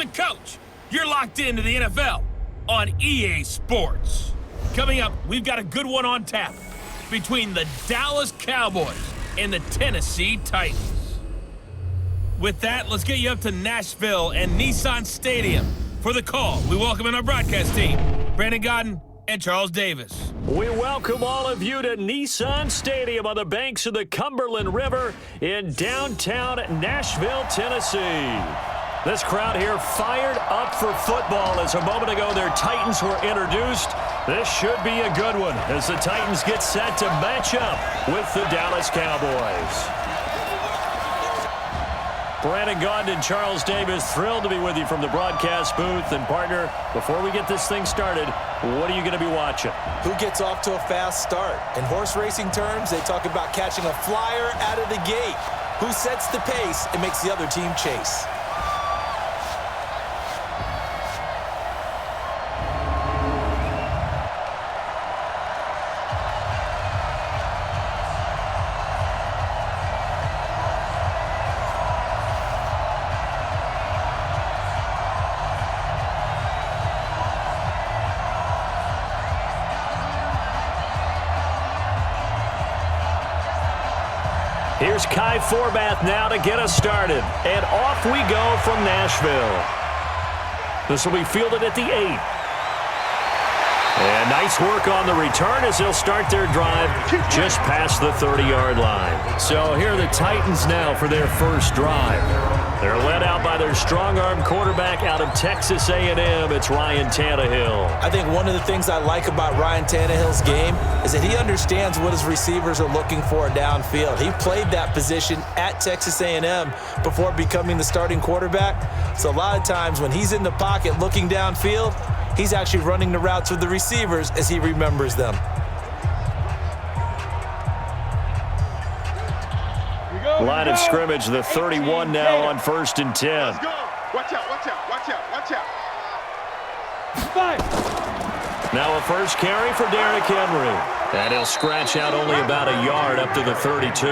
the coach. You're locked into the NFL on EA Sports. Coming up, we've got a good one on tap between the Dallas Cowboys and the Tennessee Titans. With that, let's get you up to Nashville and Nissan Stadium for the call. We welcome in our broadcast team, Brandon Godden and Charles Davis. We welcome all of you to Nissan Stadium on the banks of the Cumberland River in downtown Nashville, Tennessee. This crowd here fired up for football as a moment ago their Titans were introduced. This should be a good one as the Titans get set to match up with the Dallas Cowboys. Brandon Gaudin and Charles Davis, thrilled to be with you from the broadcast booth. And partner, before we get this thing started, what are you going to be watching? Who gets off to a fast start? In horse racing terms, they talk about catching a flyer out of the gate. Who sets the pace and makes the other team chase? Here's Kai Forbath now to get us started. And off we go from Nashville. This will be fielded at the 8. And nice work on the return as they'll start their drive just past the 30-yard line. So here are the Titans now for their first drive. They're led out by their strong-arm quarterback out of Texas A&M. It's Ryan Tannehill. I think one of the things I like about Ryan Tannehill's game is that he understands what his receivers are looking for downfield. He played that position at Texas A&M before becoming the starting quarterback. So a lot of times when he's in the pocket looking downfield, he's actually running the routes with the receivers as he remembers them. Line of scrimmage, the 31 now on 1st and 10. Let's go. Watch out, watch out, watch out, watch out. Now a first carry for Derrick Henry. And he'll scratch out only about a yard up to the 32.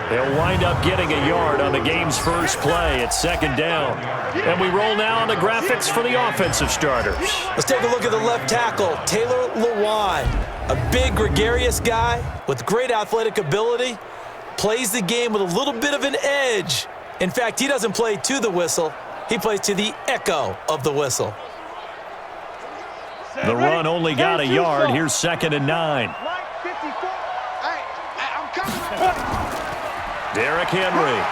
He'll wind up getting a yard on the game's first play at 2nd down. And we roll now on the graphics for the offensive starters. Let's take a look at the left tackle, Taylor Lewan. A big, gregarious guy with great athletic ability. Plays the game with a little bit of an edge. In fact, he doesn't play to the whistle. He plays to the echo of the whistle. The run only got a yard. Here's 2nd and 9. Derrick Henry.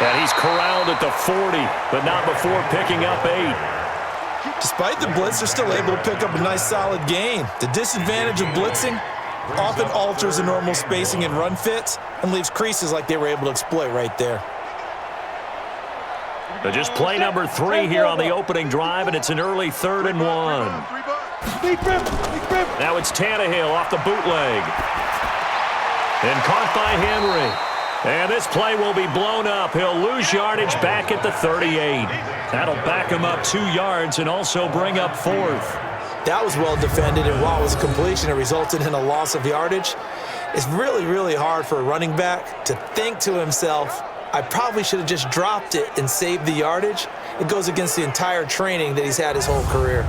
And he's corralled at the 40, but not before picking up 8. Despite the blitz, they're still able to pick up a nice solid gain. The disadvantage of blitzing often alters the normal spacing and run fits and leaves creases like they were able to exploit right there. But just play number 3 here on the opening drive, and it's an early 3rd and 1. Now it's Tannehill off the bootleg. And caught by Henry. And this play will be blown up. He'll lose yardage back at the 38. That'll back him up 2 yards and also bring up 4th. That was well defended, and while it was a completion, it resulted in a loss of yardage. It's really, really hard for a running back to think to himself, I probably should have just dropped it and saved the yardage. It goes against the entire training that he's had his whole career.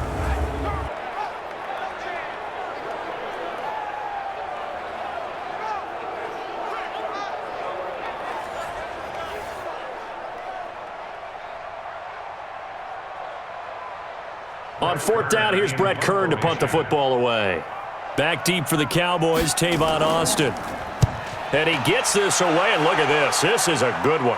On 4th down, here's Brett Kern to punt the football away. Back deep for the Cowboys, Tavon Austin. And he gets this away, and look at this. This is a good one.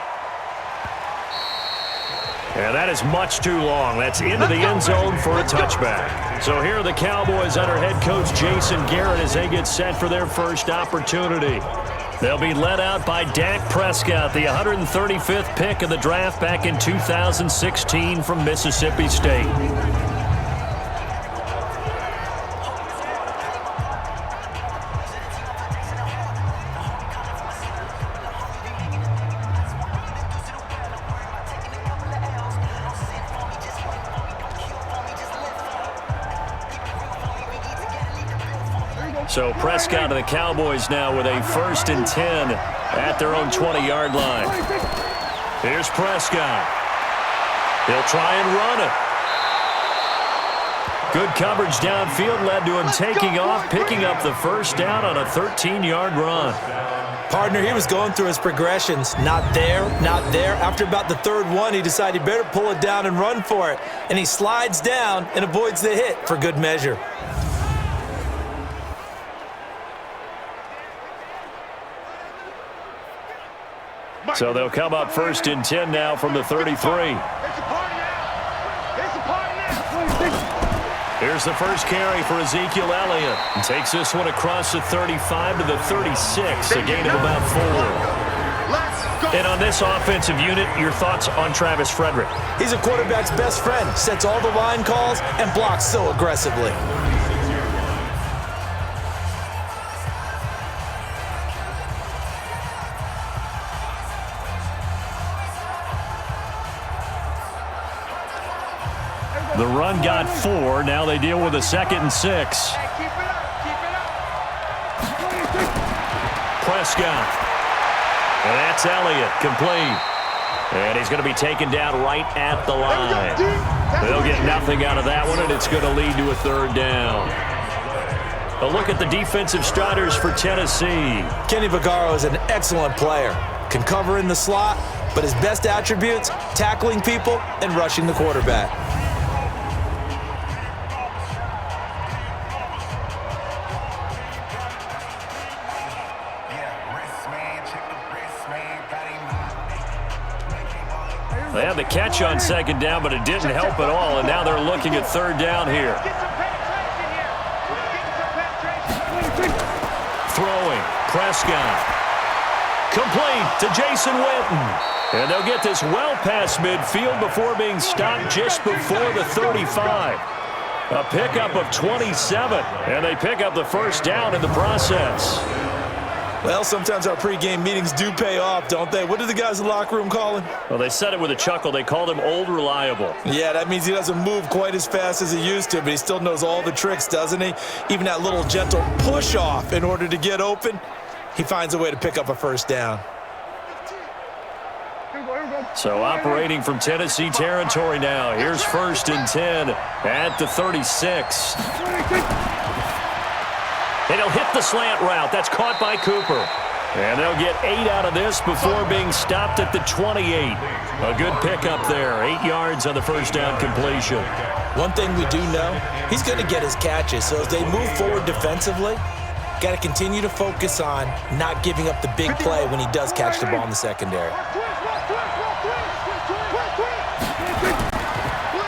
And that is much too long. That's into the end zone for a touchback. So here are the Cowboys under head coach Jason Garrett as they get set for their first opportunity. They'll be led out by Dak Prescott, the 135th pick of the draft back in 2016 from Mississippi State. So Prescott and the Cowboys now with a 1st and 10 at their own 20-yard line. Here's Prescott. He'll try and run it. Good coverage downfield led to him taking off, picking up the first down on a 13-yard run. Partner, he was going through his progressions. Not there, not there. After about the third one, he decided he better pull it down and run for it. And he slides down and avoids the hit for good measure. So they'll come up 1st and 10 now from the 33. Here's the first carry for Ezekiel Elliott. And takes this one across the 35 to the 36, a gain of about 4. And on this offensive unit, your thoughts on Travis Frederick? He's a quarterback's best friend, sets all the line calls, and blocks so aggressively. The run got 4. Now they deal with a 2nd and 6. Prescott. And that's Elliott, complete. And he's going to be taken down right at the line. They'll get nothing out of that one, and it's going to lead to a 3rd down. A look at the defensive starters for Tennessee. Kenny Vaccaro is an excellent player. Can cover in the slot, but his best attributes, tackling people and rushing the quarterback. They had the catch on 2nd down, but it didn't help at all, and now they're looking at 3rd down here. Throwing, Prescott. Complete to Jason Witten. And they'll get this well past midfield before being stopped just before the 35. A pickup of 27, and they pick up the 1st down in the process. Well, sometimes our pregame meetings do pay off, don't they? What did the guys in the locker room call him? Well, they said it with a chuckle. They called him Old Reliable. Yeah, that means he doesn't move quite as fast as he used to, but he still knows all the tricks, doesn't he? Even that little gentle push-off in order to get open, he finds a way to pick up a 1st down. So operating from Tennessee territory now. Here's 1st and 10 at the 36. And he'll hit the slant route. That's caught by Cooper. And they'll get 8 out of this before being stopped at the 28. A good pickup there. 8 yards on the 1st down completion. One thing we do know, he's going to get his catches. So as they move forward defensively, got to continue to focus on not giving up the big play when he does catch the ball in the secondary.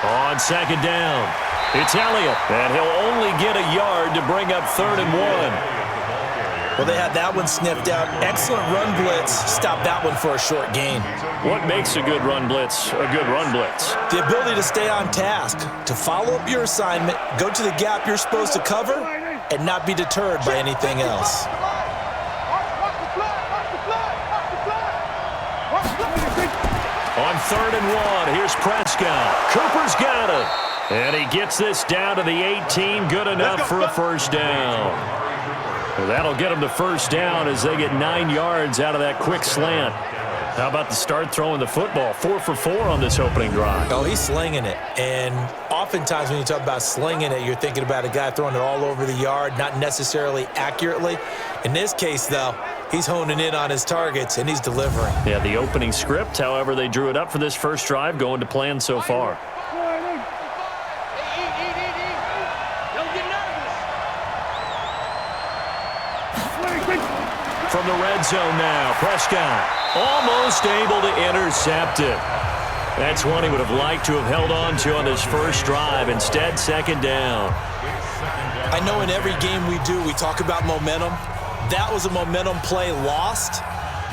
On 2nd down, it's Elliott, and he'll only get a yard to bring up 3rd and 1. Well, they had that one sniffed out. Excellent run blitz. Stop that one for a short gain. What makes a good run blitz a good run blitz? The ability to stay on task, to follow up your assignment, go to the gap you're supposed to cover, and not be deterred by anything else. On 3rd and 1, here's Prescott. Cooper's got it. And he gets this down to the 18, good enough for a 1st down. Well, that'll get them the 1st down as they get 9 yards out of that quick slant. How about the start throwing the football? 4 for 4 on this opening drive. Oh, he's slinging it. And oftentimes when you talk about slinging it, you're thinking about a guy throwing it all over the yard, not necessarily accurately. In this case, though, he's honing in on his targets, and he's delivering. Yeah, the opening script, however, they drew it up for this first drive, going to plan so far. From the red zone now, Prescott almost able to intercept it. That's one he would have liked to have held on to on this first drive. Instead, 2nd down. I know in every game we do, we talk about momentum. That was a momentum play lost.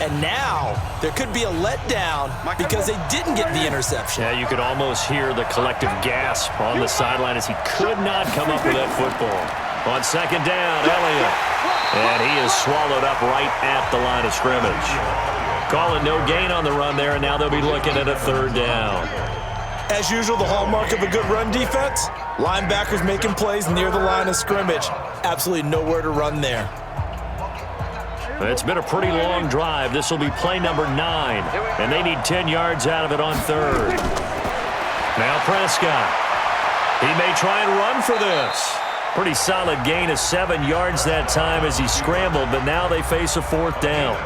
And now there could be a letdown because they didn't get the interception. Yeah, you could almost hear the collective gasp on the sideline as he could not come up with that football. On 2nd down, Elliott. And he is swallowed up right at the line of scrimmage. Calling no gain on the run there, and now they'll be looking at a 3rd down. As usual, the hallmark of a good run defense, linebackers making plays near the line of scrimmage. Absolutely nowhere to run there. It's been a pretty long drive. This will be play number 9, and they need 10 yards out of it on 3rd. Now Prescott. He may try and run for this. Pretty solid gain of 7 yards that time as he scrambled, but now they face a 4th down.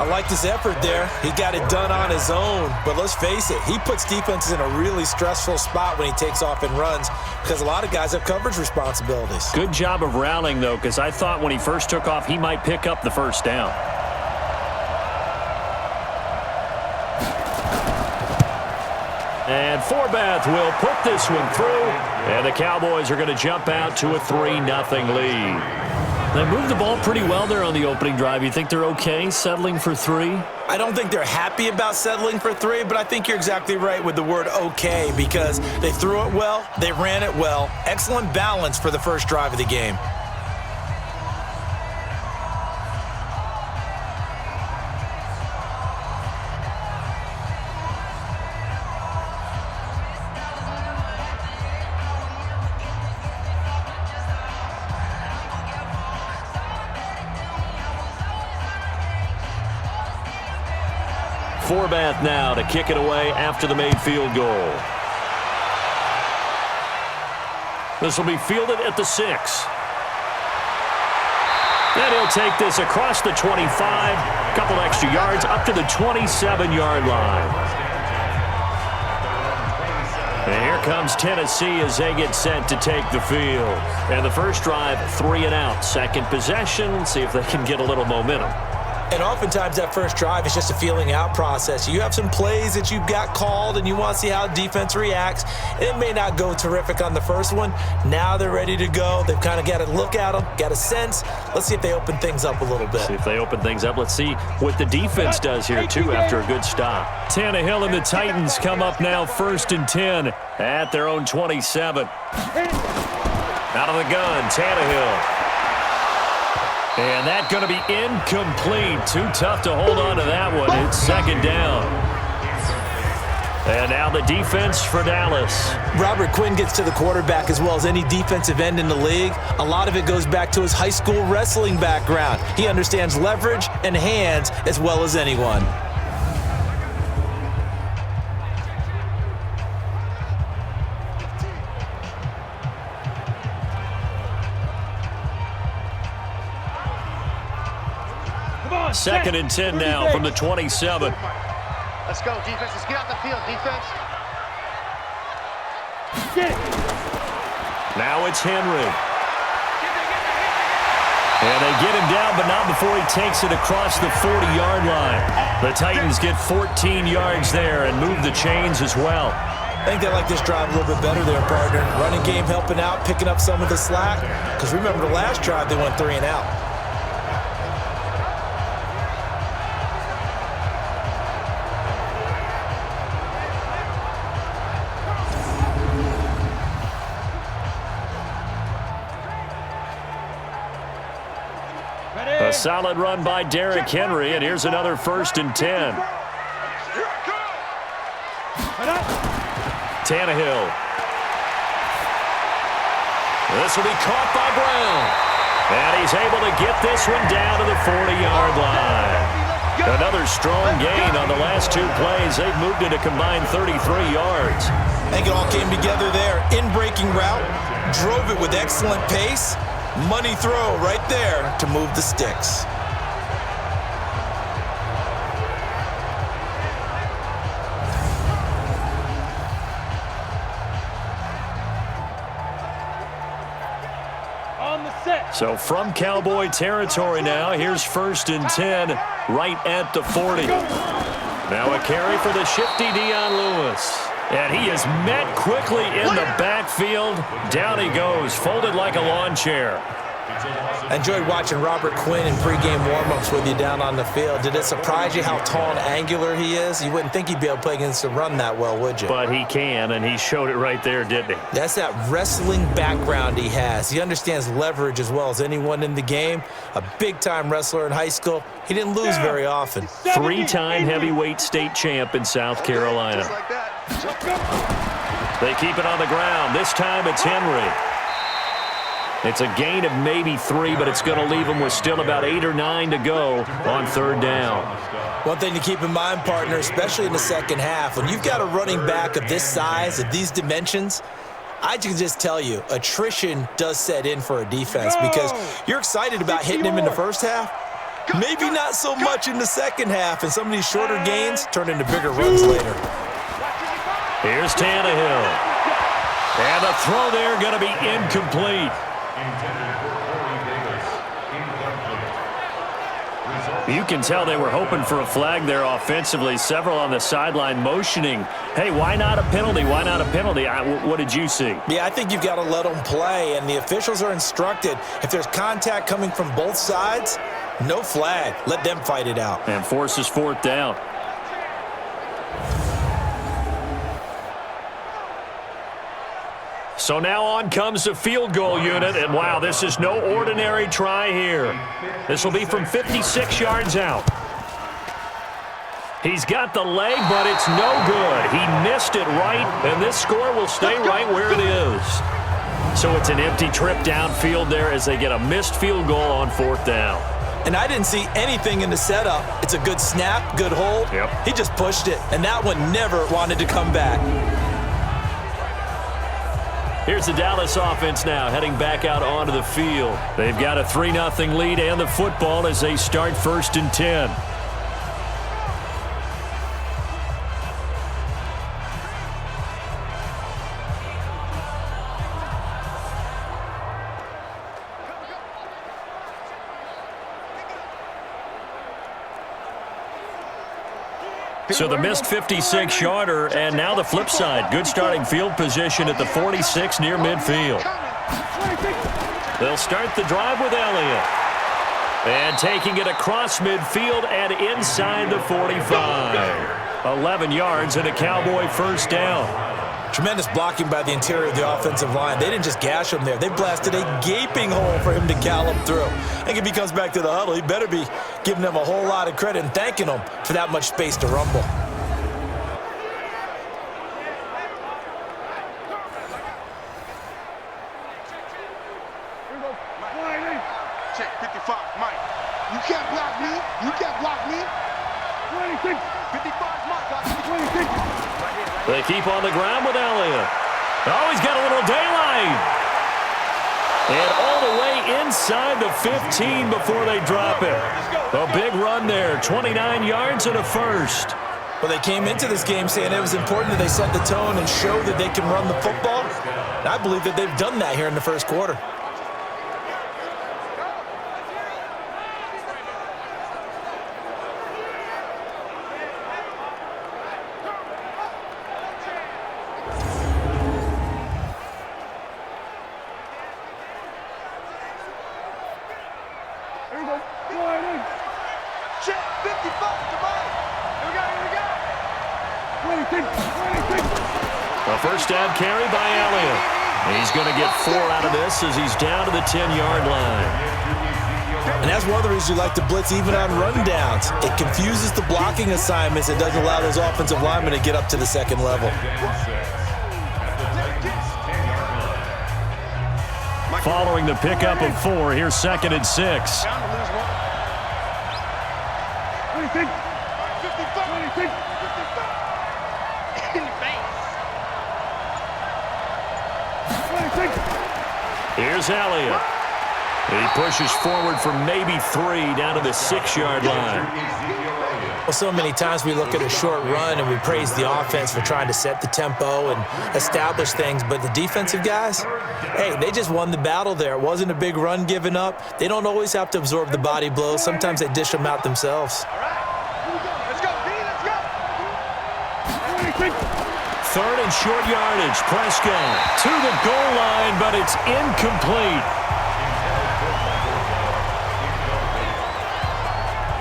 I liked his effort there. He got it done on his own. But let's face it, he puts defenses in a really stressful spot when he takes off and runs because a lot of guys have coverage responsibilities. Good job of rallying, though, because I thought when he first took off, he might pick up the 1st down. And Forbath will put this one through, and the Cowboys are going to jump out to a 3-0 lead. They moved the ball pretty well there on the opening drive. You think they're okay settling for 3? I don't think they're happy about settling for 3, but I think you're exactly right with the word okay because they threw it well, they ran it well. Excellent balance for the first drive of the game. Forbath now to kick it away after the made field goal. This will be fielded at the 6. And he'll take this across the 25, a couple extra yards up to the 27-yard line. And here comes Tennessee as they get set to take the field. And the first drive, 3 and out. Second possession, see if they can get a little momentum. And oftentimes that first drive is just a feeling out process. You have some plays that you've got called and you want to see how defense reacts. It may not go terrific on the first one. Now they're ready to go. They've kind of got to look at them, got a sense. Let's see if they open things up a little bit. See if they open things up. Let's see what the defense does here, too, after a good stop. Tannehill and the Titans come up now 1st and 10 at their own 27. Out of the gun, Tannehill. And that's going to be incomplete. Too tough to hold on to that one. It's 2nd down. And now the defense for Dallas. Robert Quinn gets to the quarterback as well as any defensive end in the league. A lot of it goes back to his high school wrestling background. He understands leverage and hands as well as anyone. Second and 10 now from the 27. Let's go, defense. Let's get out the field, defense. Now it's Henry. And they get him down, but not before he takes it across the 40-yard line. The Titans get 14 yards there and move the chains as well. I think they like this drive a little bit better there, partner. Running game helping out, picking up some of the slack. Because remember the last drive, they went 3 and out. A solid run by Derrick Henry, and here's another 1st and 10. Tannehill. This will be caught by Brown. And he's able to get this one down to the 40-yard line. Another strong gain on the last 2 plays. They've moved it a combined 33 yards. I think it all came together there. In-breaking route, drove it with excellent pace. Money throw right there to move the sticks. So from Cowboy territory now, here's 1st and 10 right at the 40. Now a carry for the shifty Dion Lewis. And he is met quickly in the backfield. Down he goes, folded like a lawn chair. I enjoyed watching Robert Quinn in pregame warm-ups with you down on the field. Did it surprise you how tall and angular he is? You wouldn't think he'd be able to play against the run that well, would you? But he can, and he showed it right there, didn't he? That's that wrestling background he has. He understands leverage as well as anyone in the game. A big-time wrestler in high school. He didn't lose very often. 3-time heavyweight state champ in South Carolina. They keep it on the ground. This time it's Henry. It's a gain of maybe 3, but it's going to leave them with still about 8 or 9 to go on third down. One thing to keep in mind, partner, especially in the second half, when you've got a running back of this size, of these dimensions, I can just tell you, attrition does set in for a defense because you're excited about hitting him in the first half. Maybe not so much in the second half, and some of these shorter gains turn into bigger runs later. Here's Tannehill. And the throw there going to be incomplete. You can tell they were hoping for a flag there offensively. Several on the sideline motioning, hey, why not a penalty? Why not a penalty? What did you see? Yeah, I think you've got to let them play, and the officials are instructed, if there's contact coming from both sides, no flag. Let them fight it out. And forces fourth down. So now on comes the field goal unit, and wow, this is no ordinary try here. This will be from 56 yards out. He's got the leg, but it's no good. He missed it right, and this score will stay right where it is. So it's an empty trip downfield there as they get a missed field goal on fourth down. And I didn't see anything in the setup. It's a good snap, good hold. Yep. He just pushed it, and that one never wanted to come back. Here's the Dallas offense now heading back out onto the field. They've got a 3-0 lead and the football as they start 1st and 10. So the missed 56-yarder, and now the flip side. Good starting field position at the 46 near midfield. They'll start the drive with Elliott. And taking it across midfield and inside the 45. 11 yards and a Cowboy first down. Tremendous blocking by the interior of the offensive line. They didn't just gash him there. They blasted a gaping hole for him to gallop through. I think if he comes back to the huddle, he better be giving them a whole lot of credit and thanking them for that much space to rumble. Check 55, Mike. You can't block me. You can't block me. 26. 55, Mike. 26. They keep on the ground with Elliott. Oh, he's got a little daylight. And all the way inside the 15 before they drop it. A big run there, 29 yards and a first. Well, they came into this game saying it was important that they set the tone and show that they can run the football. And I believe that they've done that here in the first quarter. A first down carry by Elliott. He's going to get 4 out of this as he's down to the 10-yard line. And that's one of the reasons you like to blitz even on rundowns. It confuses the blocking assignments. It doesn't allow those offensive linemen to get up to the second level. Following the pickup of 4, here's 2nd and 6. Here's Elliott. He pushes forward for maybe 3 down to the 6-yard line. Well, so many times we look at a short run and we praise the offense for trying to set the tempo and establish things, but the defensive guys, hey, they just won the battle there. It wasn't a big run given up. They don't always have to absorb the body blows. Sometimes they dish them out themselves. Third and short yardage. Prescott to the goal line, but it's incomplete.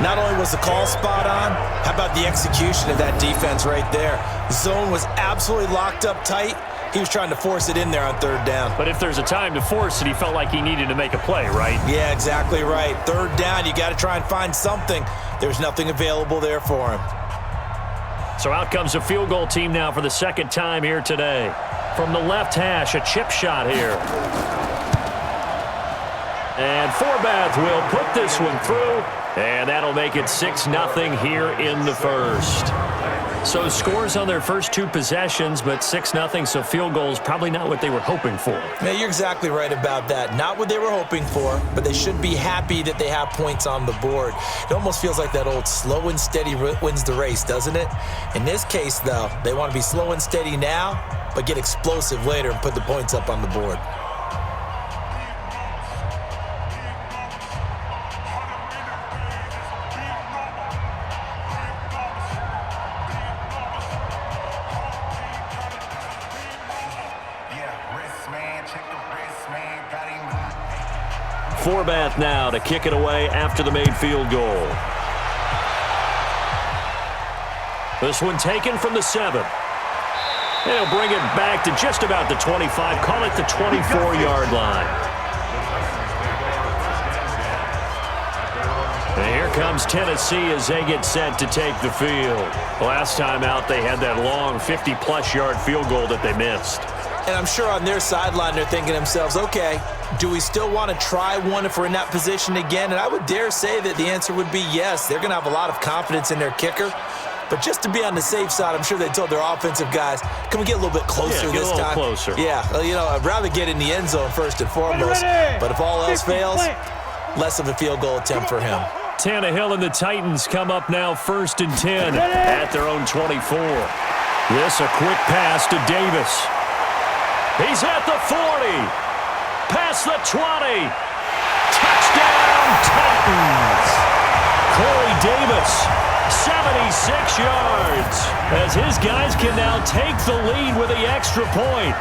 Not only was the call spot on, how about the execution of that defense right there? The zone was absolutely locked up tight. He was trying to force it in there on 3rd down. But if there's a time to force it, he felt like he needed to make a play, right? Yeah, exactly right. 3rd down, you got to try and find something. There's nothing available there for him. So out comes a field goal team now for the 2nd time here today. From the left hash, a chip shot here. And Forbath will put this one through, and that'll make it 6-0 here in the first. So scores on their first two possessions, but 6-0, so field goals probably not what they were hoping for. Yeah, you're exactly right about that. Not what they were hoping for, but they should be happy that they have points on the board. It almost feels like that old slow and steady wins the race, doesn't it? In this case, though, they want to be slow and steady now, but get explosive later and put the points up on the board. Forbath now to kick it away after the made field goal. This one taken from the 7. They'll bring it back to just about the 25. Call it the 24-yard line. And here comes Tennessee as they get set to take the field. Last time out, they had that long 50-plus yard field goal that they missed. And I'm sure on their sideline they're thinking to themselves, okay, do we still want to try one if we're in that position again? And I would dare say that the answer would be yes. They're going to have a lot of confidence in their kicker. But just to be on the safe side, I'm sure they told their offensive guys, can we get a little bit closer this time? Closer. Yeah, you know, I'd rather get in the end zone first and foremost. But if all else fails, less of a field goal attempt for him. Tannehill and the Titans come up now 1st and 10 at their own 24. This a quick pass to Davis. He's at the 40. Past the 20. Touchdown, Titans. Corey Davis, 76 yards. As his guys can now take the lead with the extra point.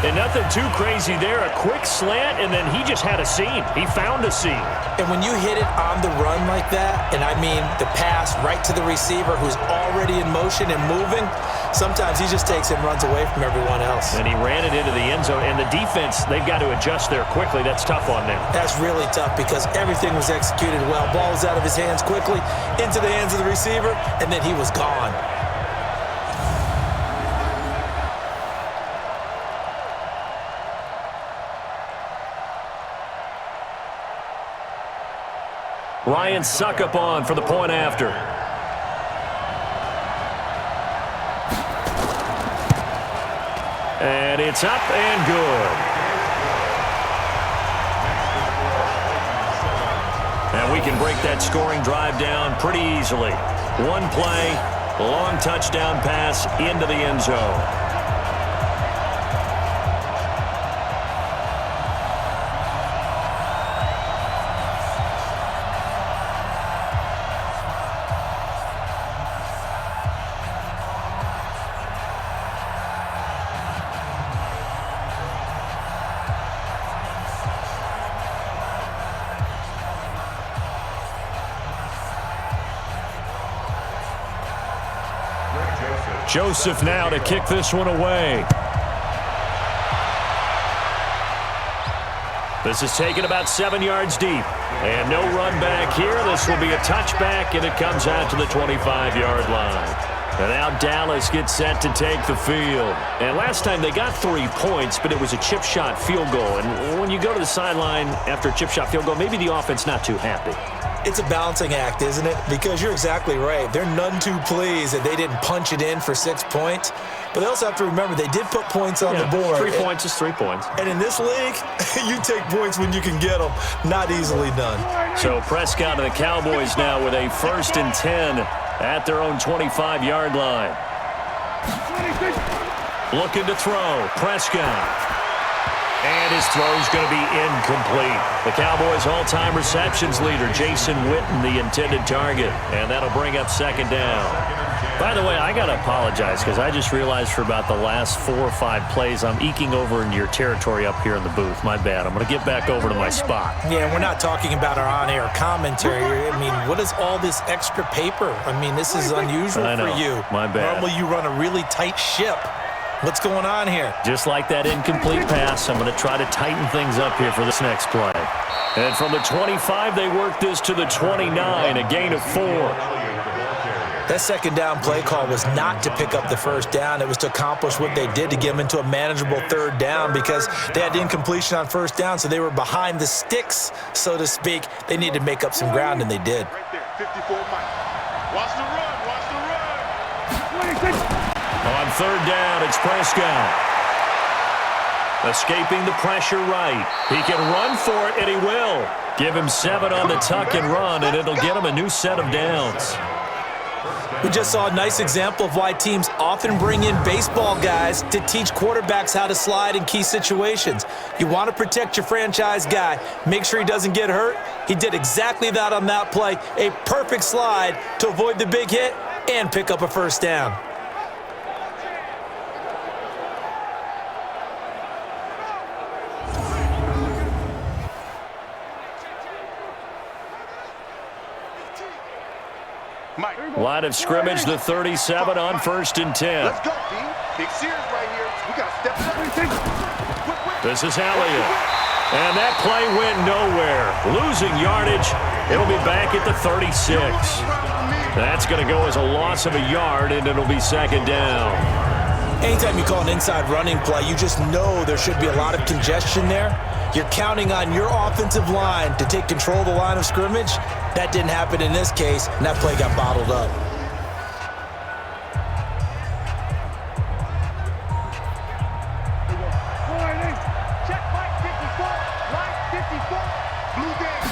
And nothing too crazy there. A quick slant, and then he just had a seam. He found a seam. And when you hit it on the run like that, and I mean the pass right to the receiver who's already in motion and moving, sometimes he just takes it and runs away from everyone else. And he ran it into the end zone. And the defense, they've got to adjust there quickly. That's tough on them. That's really tough because everything was executed well. Ball was out of his hands quickly, into the hands of the receiver, and then he was gone. Ryan Suckup on for the point after. And it's up and good. And we can break that scoring drive down pretty easily. One play, long touchdown pass into the end zone. Joseph now to kick this one away. This is taken about 7 yards deep. And no run back here. This will be a touchback, and it comes out to the 25-yard line. And now Dallas gets set to take the field. And last time they got 3 points, but it was a chip shot field goal. And when you go to the sideline after a chip shot field goal, maybe the offense not too happy. It's a balancing act, isn't it? Because you're exactly right. They're none too pleased that they didn't punch it in for 6 points. But they also have to remember they did put points on the board. 3 points is 3 points. And in this league, you take points when you can get them. Not easily done. So Prescott and the Cowboys now with a 1st and 10 at their own 25-yard line. Looking to throw. Prescott. And his throw's going to be incomplete. The Cowboys' all-time receptions leader, Jason Witten, the intended target. And that'll bring up 2nd down. By the way, I got to apologize because I just realized for about the last 4 or 5 plays, I'm eking over into your territory up here in the booth. My bad. I'm going to get back over to my spot. Yeah, we're not talking about our on-air commentary. I mean, what is all this extra paper? I mean, this is unusual for you. My bad. Normally you run a really tight ship. What's going on here? Just like that incomplete pass, I'm going to try to tighten things up here for this next play. And from the 25, they work this to the 29, a gain of 4. That second down play call was not to pick up the first down. It was to accomplish what they did to get them into a manageable third down because they had incompletion on first down, so they were behind the sticks, so to speak. They needed to make up some ground, and they did. Right there, 54 Mike. Watch the run, watch the run. On third down, it's Prescott. Escaping the pressure right. He can run for it, and he will. Give him 7 on the tuck and run, and it'll get him a new set of downs. We just saw a nice example of why teams often bring in baseball guys to teach quarterbacks how to slide in key situations. You want to protect your franchise guy. Make sure he doesn't get hurt. He did exactly that on that play. A perfect slide to avoid the big hit and pick up a first down. Line of scrimmage, the 37 on 1st and 10. Let's go, D. Big Sears right here. We got to step it up. This is Elliott. And that play went nowhere. Losing yardage. It'll be back at the 36. That's going to go as a loss of a yard, and it'll be second down. Anytime you call an inside running play, you just know there should be a lot of congestion there. You're counting on your offensive line to take control of the line of scrimmage. That didn't happen in this case, and that play got bottled up. Check Mike 54. Mike 54. Blue game.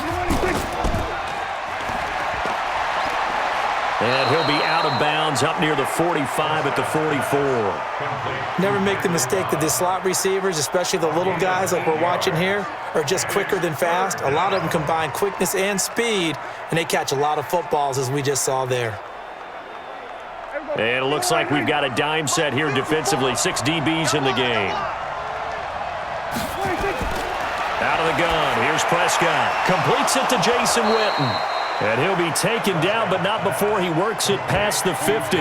And he'll be out of bounds up near the 45 at the 44. Never make the mistake that the slot receivers, especially the little guys like we're watching here, are just quicker than fast. A lot of them combine quickness and speed, and they catch a lot of footballs, as we just saw there. And it looks like we've got a dime set here defensively. 6 DBs in the game. Out of the gun. Here's Prescott. Completes it to Jason Witten. And he'll be taken down, but not before he works it past the 50.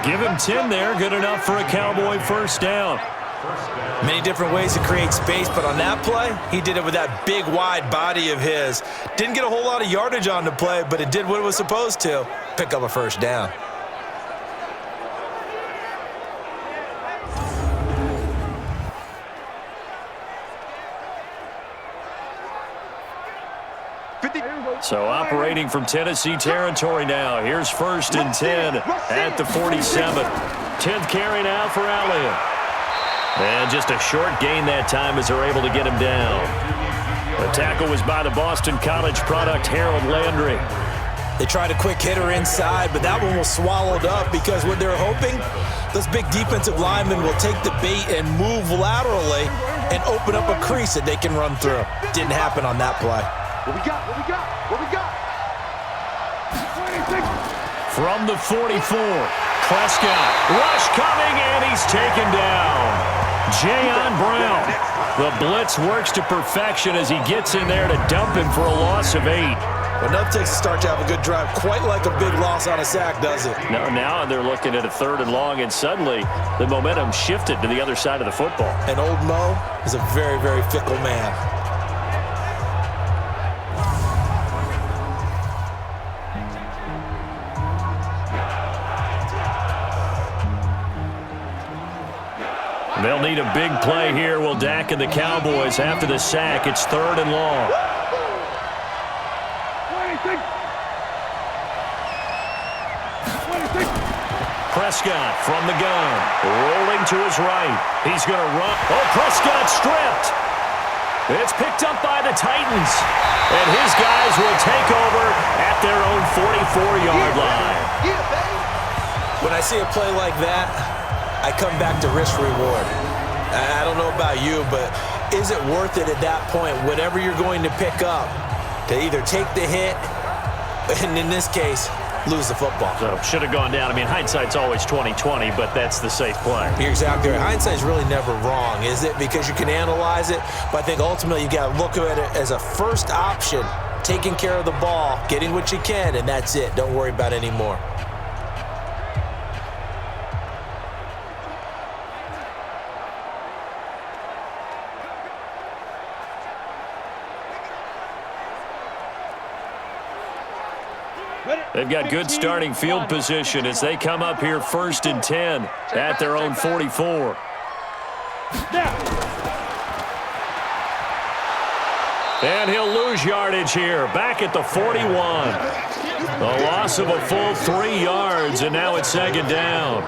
Give him 10 there. Good enough for a Cowboy first down. Many different ways to create space, but on that play, he did it with that big, wide body of his. Didn't get a whole lot of yardage on the play, but it did what it was supposed to. Pick up a first down. So operating from Tennessee territory now. Here's 1st and 10 at the 47. 10th carry now for Elliott. And just a short gain that time as they're able to get him down. The tackle was by the Boston College product, Harold Landry. They tried a quick hitter inside, but that one was swallowed up because what they're hoping, those big defensive linemen will take the bait and move laterally and open up a crease that they can run through. Didn't happen on that play. What we got? What we got? What we got? 26. From the 44, Prescott. Rush coming, and he's taken down. Jayon Brown. The blitz works to perfection as he gets in there to dump him for a loss of 8. Well, nothing takes a start to have a good drive quite like a big loss on a sack, does it? No, now they're looking at a 3rd and long, and suddenly the momentum shifted to the other side of the football. And old Mo is a very, very fickle man. They'll need a big play here. Will Dak and the Cowboys after the sack. It's 3rd and long. 26. Prescott from the gun. Rolling to his right. He's going to run. Oh, Prescott stripped. It's picked up by the Titans. And his guys will take over at their own 44-yard line. When I see a play like that, I come back to risk-reward. I don't know about you, but is it worth it at that point, whatever you're going to pick up, to either take the hit, and in this case, lose the football? So should have gone down. I mean, hindsight's always 20/20, but that's the safe play. You're exactly right. Hindsight's really never wrong, is it? Because you can analyze it, but I think ultimately you got to look at it as a first option, taking care of the ball, getting what you can, and that's it. Don't worry about any more. They've got good starting field position as they come up here 1st and 10 at their own 44. And he'll lose yardage here, back at the 41. A loss of a full 3 yards, and now it's 2nd down.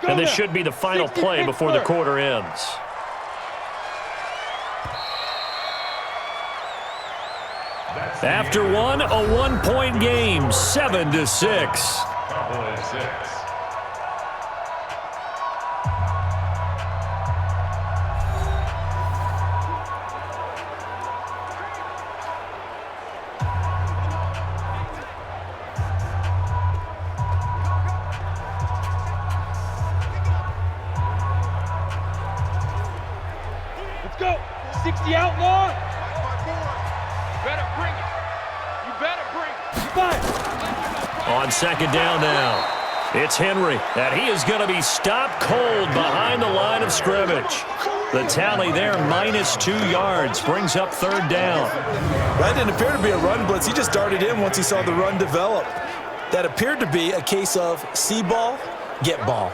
And this should be the final play before the quarter ends. After one, a 1-point game, 7-6. Cowboys 6. Let's go. 60 outlaw. Better bring it. You better bring it. Five. On 2nd down now, it's Henry, and he is going to be stopped cold behind the line of scrimmage. The tally there, -2 yards, brings up 3rd down. That didn't appear to be a run blitz. He just darted in once he saw the run develop. That appeared to be a case of see ball, get ball.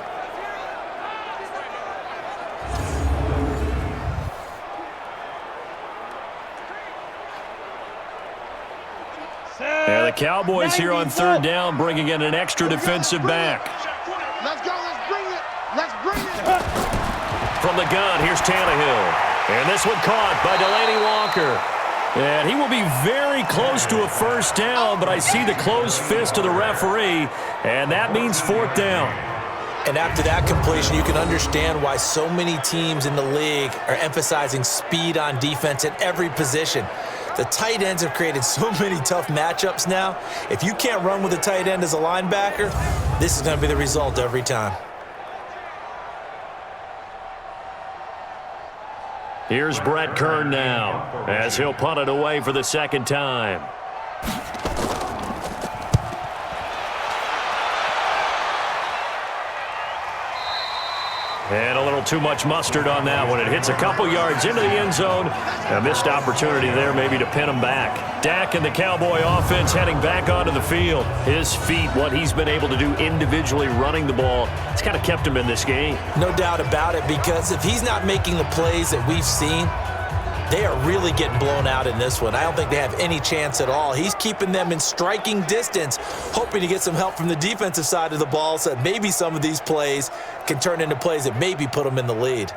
Yeah, the Cowboys here on 3rd down, bringing in an extra defensive back. Let's go. Let's bring it. Let's bring it. From the gun, here's Tannehill. And this one caught by Delaney Walker. And he will be very close to a 1st down, but I see the closed fist of the referee, and that means 4th down. And after that completion, you can understand why so many teams in the league are emphasizing speed on defense at every position. The tight ends have created so many tough matchups now. If you can't run with a tight end as a linebacker, this is going to be the result every time. Here's Brett Kern now, as he'll punt it away for the 2nd time. And a little too much mustard on that one. It hits a couple yards into the end zone. A missed opportunity there maybe to pin him back. Dak and the Cowboy offense heading back onto the field. His feet, what he's been able to do individually running the ball, it's kind of kept him in this game. No doubt about it, because if he's not making the plays that we've seen, they are really getting blown out in this one. I don't think they have any chance at all. He's keeping them in striking distance, hoping to get some help from the defensive side of the ball so that maybe some of these plays can turn into plays that maybe put them in the lead.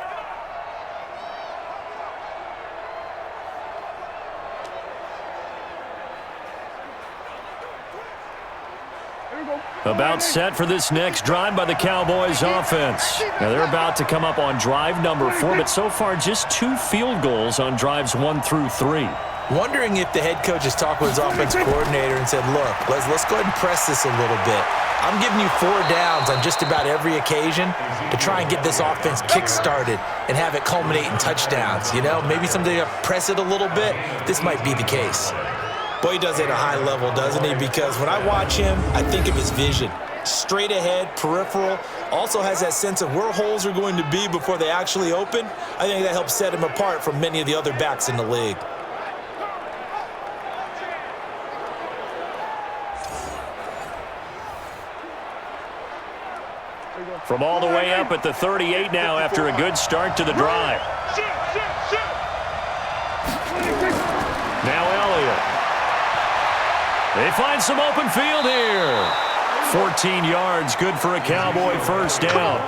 About set for this next drive by the Cowboys offense. Now they're about to come up on drive number 4, but so far just 2 field goals on drives 1 through 3. Wondering if the head coach has talked with his offensive coordinator and said, look, let's go ahead and press this a little bit. I'm giving you 4 downs on just about every occasion to try and get this offense kick-started and have it culminate in touchdowns. You know, maybe someday you press it a little bit. This might be the case. Boy, he does it at a high level, doesn't he? Because when I watch him, I think of his vision. Straight ahead, peripheral, also has that sense of where holes are going to be before they actually open. I think that helps set him apart from many of the other backs in the league. From all the way up at the 38 now after a good start to the drive. Now Elliott. They find some open field here. 14 yards, good for a Cowboy 1st down.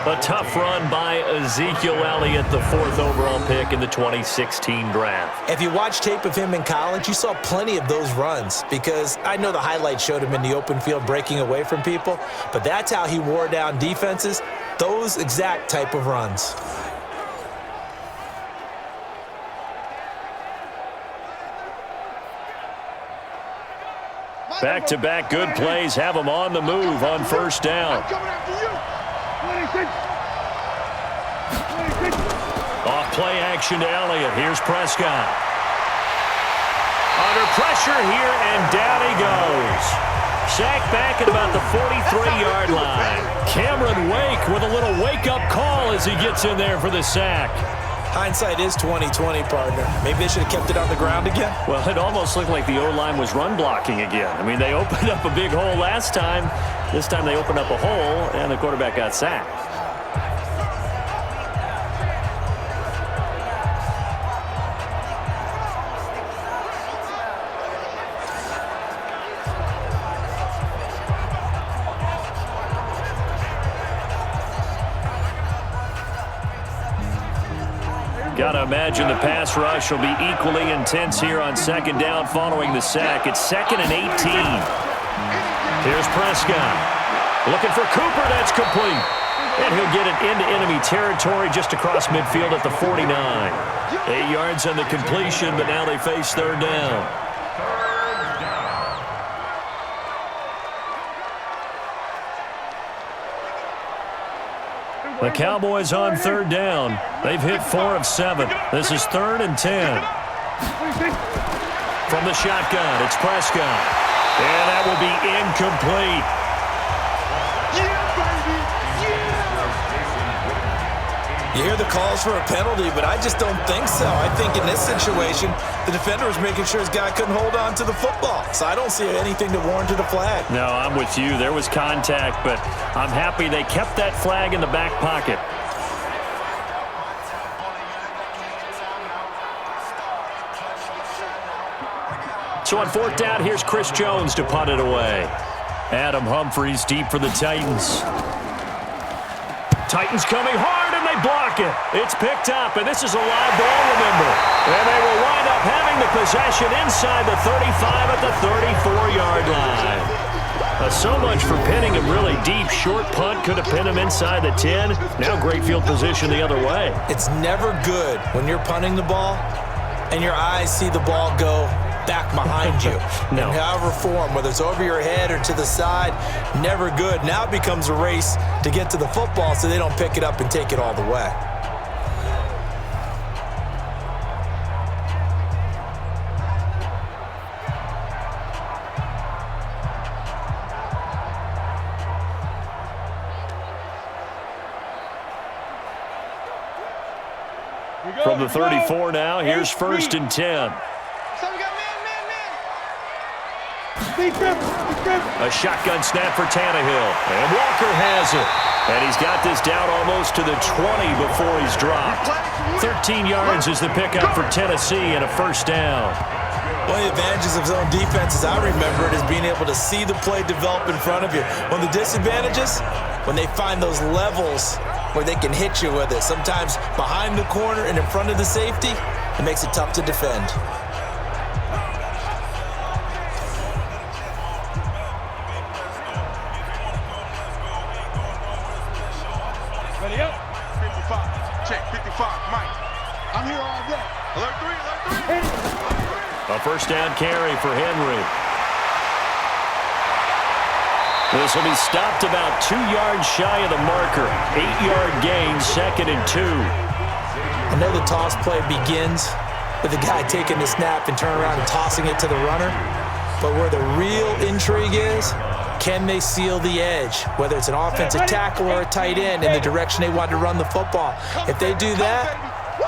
A tough run by Ezekiel Elliott, the 4th overall pick in the 2016 draft. If you watch tape of him in college, you saw plenty of those runs, because I know the highlights showed him in the open field breaking away from people, but that's how he wore down defenses, those exact type of runs. Back-to-back good plays have him on the move on 1st down. Off play action to Elliott. Here's Prescott. Under pressure here, and down he goes. Sacked back at about the 43-yard line. Cameron Wake with a little wake-up call as he gets in there for the sack. Hindsight is 20/20, partner. Maybe they should have kept it on the ground again. Well, it almost looked like the O-line was run blocking again. I mean, they opened up a big hole last time. This time they opened up a hole, and the quarterback got sacked. Got to imagine the pass rush will be equally intense here on second down following the sack. It's 2nd and 18. Here's Prescott. Looking for Cooper. That's complete. And he'll get it into enemy territory just across midfield at the 49. 8 yards on the completion, but now they face third down. The Cowboys on third down. They've hit 4 of 7. This is 3rd and 10. From the shotgun, it's Prescott. And that will be incomplete. You hear the calls for a penalty, but I just don't think so. I think in this situation, the defender was making sure his guy couldn't hold on to the football. So I don't see anything that warranted a flag. No, I'm with you. There was contact, but I'm happy they kept that flag in the back pocket. So on 4th down, here's Chris Jones to punt it away. Adam Humphries deep for the Titans. Titans coming hard, and they block it. It's picked up, and this is a live ball, remember. And they will wind up having the possession inside the 35 at the 34-yard line. So much for pinning him really deep. Short punt could have pinned him inside the 10. Now great field position the other way. It's never good when you're punting the ball and your eyes see the ball go back behind you. No. In however form, whether it's over your head or to the side, never good. Now it becomes a race to get to the football so they don't pick it up and take it all the way. From the 34 now, here's 1st and 10. A shotgun snap for Tannehill. And Walker has it. And he's got this down almost to the 20 before he's dropped. 13 yards is the pickup for Tennessee and a 1st down. One of the advantages of zone defense, as I remember it, is being able to see the play develop in front of you. One of the disadvantages, when they find those levels where they can hit you with it. Sometimes behind the corner and in front of the safety, it makes it tough to defend. Ready up. 55. Check. 55. Mike. I'm here all day. Alert 3. A 1st down carry for Henry. This will be stopped about 2 yards shy of the marker. 8-yard gain, 2nd and 2. I know the toss play begins with the guy taking the snap and turning around and tossing it to the runner. But where the real intrigue is, can they seal the edge, whether it's an offensive tackle or a tight end, in the direction they want to run the football? If they do that,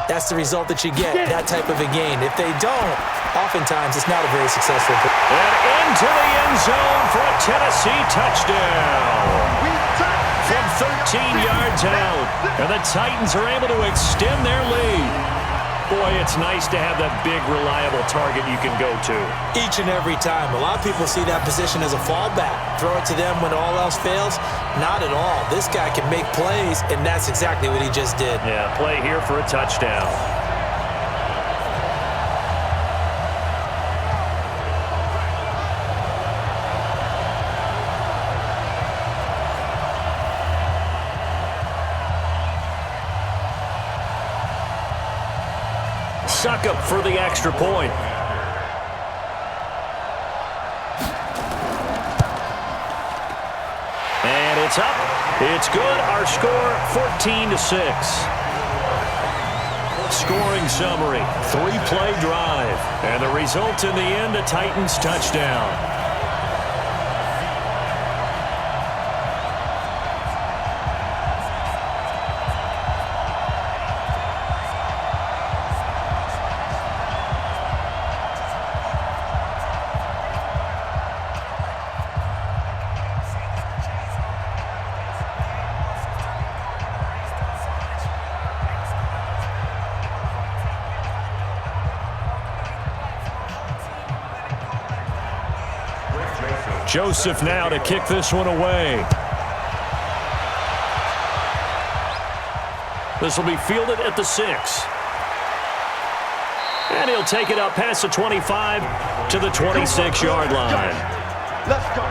that's the result that you get, that type of a gain. If they don't, oftentimes it's not a very successful play. And into the end zone for a Tennessee touchdown. From 13 yards out. And the Titans are able to extend their lead. Boy, it's nice to have that big, reliable target you can go to. Each and every time. A lot of people see that position as a fallback. Throw it to them when all else fails. Not at all. This guy can make plays, and that's exactly what he just did. Yeah, play here for a touchdown. Suck up for the extra point. And it's up. It's good. Our score, 14-6. Scoring summary, 3-play drive. And the result in the end, a Titans touchdown. Joseph now to kick this one away. This will be fielded at the 6. And he'll take it up past the 25 to the 26-yard line. Let's go.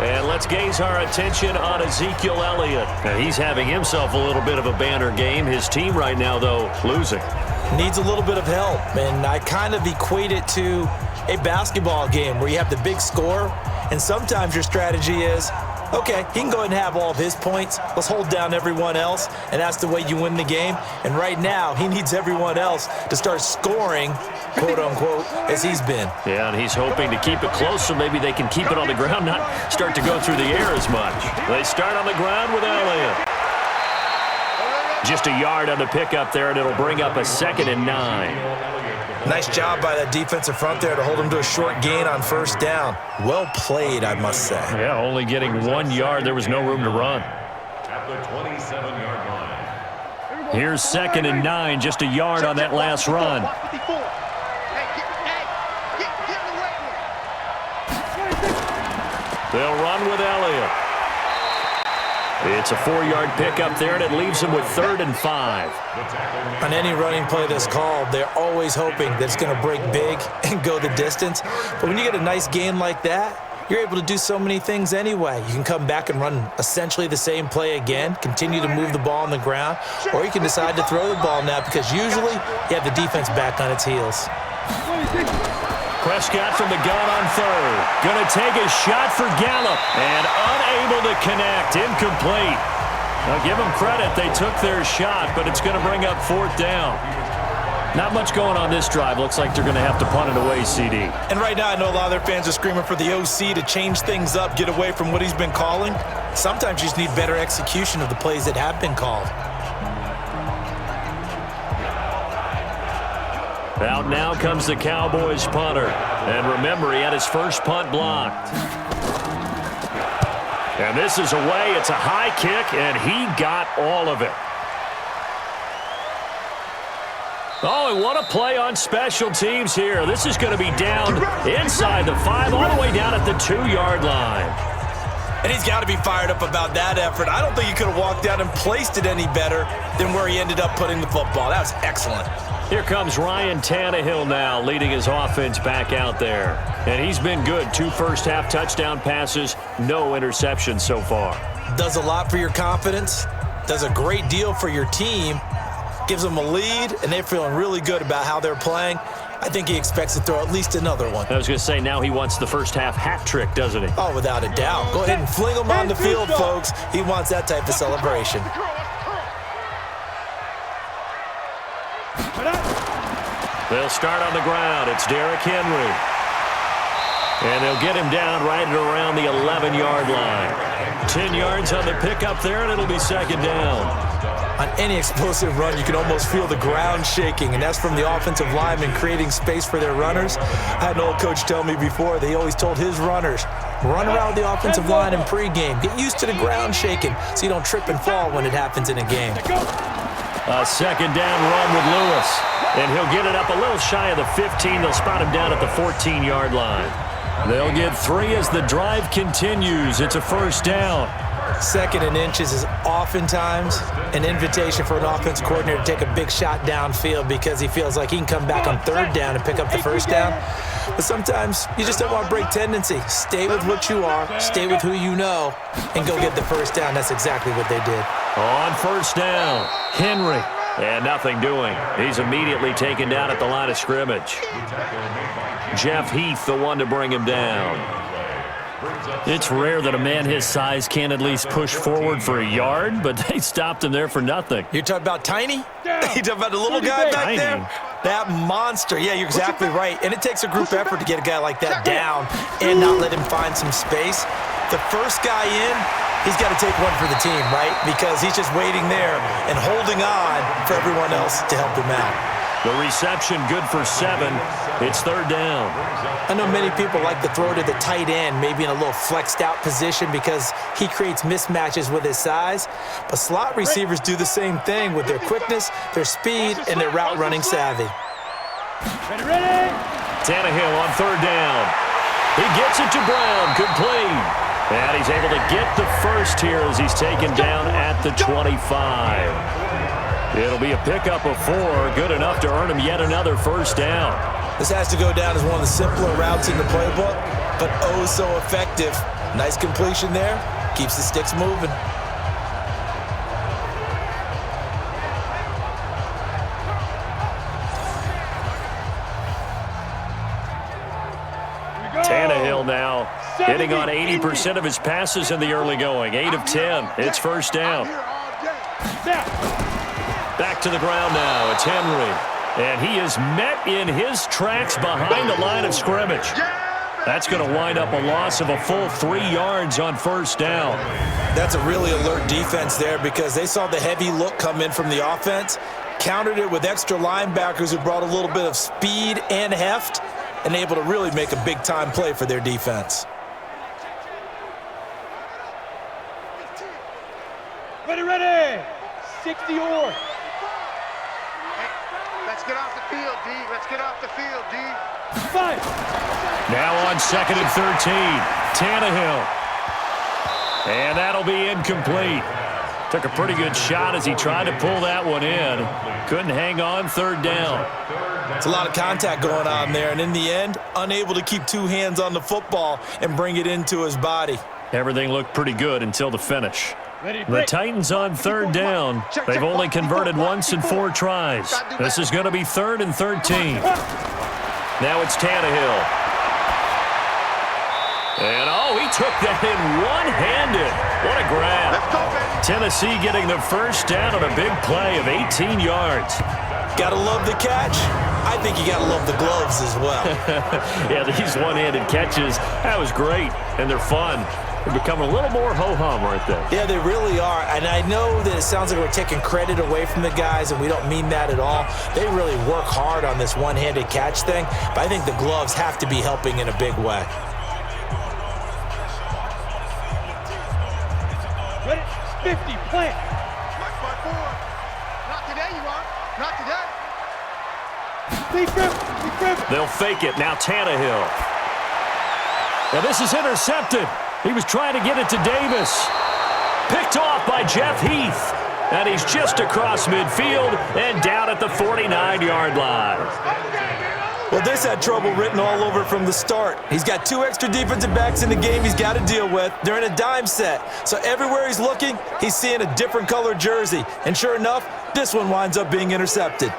And let's gaze our attention on Ezekiel Elliott. And he's having himself a little bit of a banner game. His team right now, though, losing. Needs a little bit of help, and I kind of equate it to a basketball game where you have the big score, and sometimes your strategy is, okay, he can go ahead and have all of his points. Let's hold down everyone else, and that's the way you win the game. And right now, he needs everyone else to start scoring, quote-unquote, as he's been. Yeah, and he's hoping to keep it close so maybe they can keep it on the ground, not start to go through the air as much. They start on the ground with Elliott. Just a yard on the pickup there, and it'll bring up a 2nd and 9. Nice job by that defensive front there to hold him to a short gain on first down. Well played, I must say. Yeah, only getting 1 yard. There was no room to run. At the 27-yard line. Here's 2nd and 9, just a yard on that last run. They'll run with Elliott. It's a 4-yard pickup there, and it leaves him with 3rd and 5. On any running play that's called, they're always hoping that it's going to break big and go the distance. But when you get a nice gain like that, you're able to do so many things anyway. You can come back and run essentially the same play again, continue to move the ball on the ground, or you can decide to throw the ball now because usually you have the defense back on its heels. Prescott from the gun on 3rd. Going to take a shot for Gallup. And unable to connect. Incomplete. Now give them credit. They took their shot, but it's going to bring up 4th down. Not much going on this drive. Looks like they're going to have to punt it away, CD. And right now I know a lot of their fans are screaming for the OC to change things up, get away from what he's been calling. Sometimes you just need better execution of the plays that have been called. Out now comes the Cowboys punter. And remember, he had his first punt blocked. And this is away. It's a high kick, and he got all of it. Oh, and what a play on special teams here. This is going to be down inside the 5, all the way down at the 2-yard line. And he's got to be fired up about that effort. I don't think he could have walked out and placed it any better than where he ended up putting the football. That was excellent. Here comes Ryan Tannehill now, leading his offense back out there. And he's been good. 2 first-half touchdown passes, no interceptions so far. Does a lot for your confidence, does a great deal for your team, gives them a lead, and they're feeling really good about how they're playing. I think he expects to throw at least another one. I was going to say, now he wants the first-half hat trick, doesn't he? Oh, without a doubt. Go ahead and fling him on the field, folks. He wants that type of celebration. They'll start on the ground. It's Derrick Henry. And they'll get him down right at around the 11-yard line. 10 yards on the pickup there, and it'll be 2nd down. On any explosive run, you can almost feel the ground shaking, and that's from the offensive linemen creating space for their runners. I had an old coach tell me before, they always told his runners, run around the offensive line in pregame. Get used to the ground shaking so you don't trip and fall when it happens in a game. A 2nd down run with Lewis. And he'll get it up a little shy of the 15. They'll spot him down at the 14-yard line. They'll get 3 as the drive continues. It's a 1st down. 2nd and inches is oftentimes an invitation for an offense coordinator to take a big shot downfield because he feels like he can come back on 3rd down and pick up the 1st down. But sometimes you just don't want to break tendency. Stay with what you are, stay with who you know, and go get the 1st down. That's exactly what they did. On 1st down, Henry. And nothing doing. He's immediately taken down at the line of scrimmage. Jeff Heath, the one to bring him down. It's rare that a man his size can't at least push forward for a yard, but they stopped him there for nothing. You're talking about Tiny? You're talking about the little guy back there? That monster. Yeah, you're exactly right. And it takes a group effort to get a guy like that down and not let him find some space. The first guy in, he's got to take one for the team, right? Because he's just waiting there and holding on for everyone else to help him out. The reception good for 7. It's 3rd down. I know many people like to throw to the tight end, maybe in a little flexed out position because he creates mismatches with his size. But slot receivers do the same thing with their quickness, their speed, and their route running savvy. Ready. Tannehill on 3rd down. He gets it to Brown, complete. And he's able to get the first here as he's taken down at the 25. It'll be a pickup of 4, good enough to earn him yet another first down. This has to go down as one of the simpler routes in the playbook, but oh so effective. Nice completion there, keeps the sticks moving. Tannehill now hitting on 80% of his passes in the early going. 8 of 10. It's first down. Back to the ground now. It's Henry. And he is met in his tracks behind the line of scrimmage. That's going to wind up a loss of a full 3 yards on first down. That's a really alert defense there because they saw the heavy look come in from the offense, countered it with extra linebackers who brought a little bit of speed and heft, and able to really make a big-time play for their defense. Ready. 60 or. Let's get off the field, D. Let's get off the field, D. 5. Now on 2nd and 13. Tannehill. And that'll be incomplete. Took a pretty good shot as he tried to pull that one in. Couldn't hang on 3rd down. It's a lot of contact going on there, and in the end, unable to keep 2 hands on the football and bring it into his body. Everything looked pretty good until the finish. The Titans on 3rd down. They've only converted once in 4 tries. This is going to be 3rd and 13. Now it's Tannehill. And, he took that in one-handed. What a grab. Tennessee getting the first down on a big play of 18 yards. Gotta love the catch. I think you gotta love the gloves as well. Yeah, these one-handed catches, that was great, and they're fun. They're becoming a little more ho-hum, aren't they? Yeah, they really are. And I know that it sounds like we're taking credit away from the guys, and we don't mean that at all. They really work hard on this one-handed catch thing, but I think the gloves have to be helping in a big way. Ready. 50. Plant. Not today, you are. Not today. Big grip. They'll fake it. Now Tannehill. Now this is intercepted. He was trying to get it to Davis. Picked off by Jeff Heath. And he's just across midfield and down at the 49-yard line. Well, this had trouble written all over from the start. He's got 2 extra defensive backs in the game he's got to deal with. They're in a dime set. So everywhere he's looking, he's seeing a different color jersey. And sure enough, this one winds up being intercepted.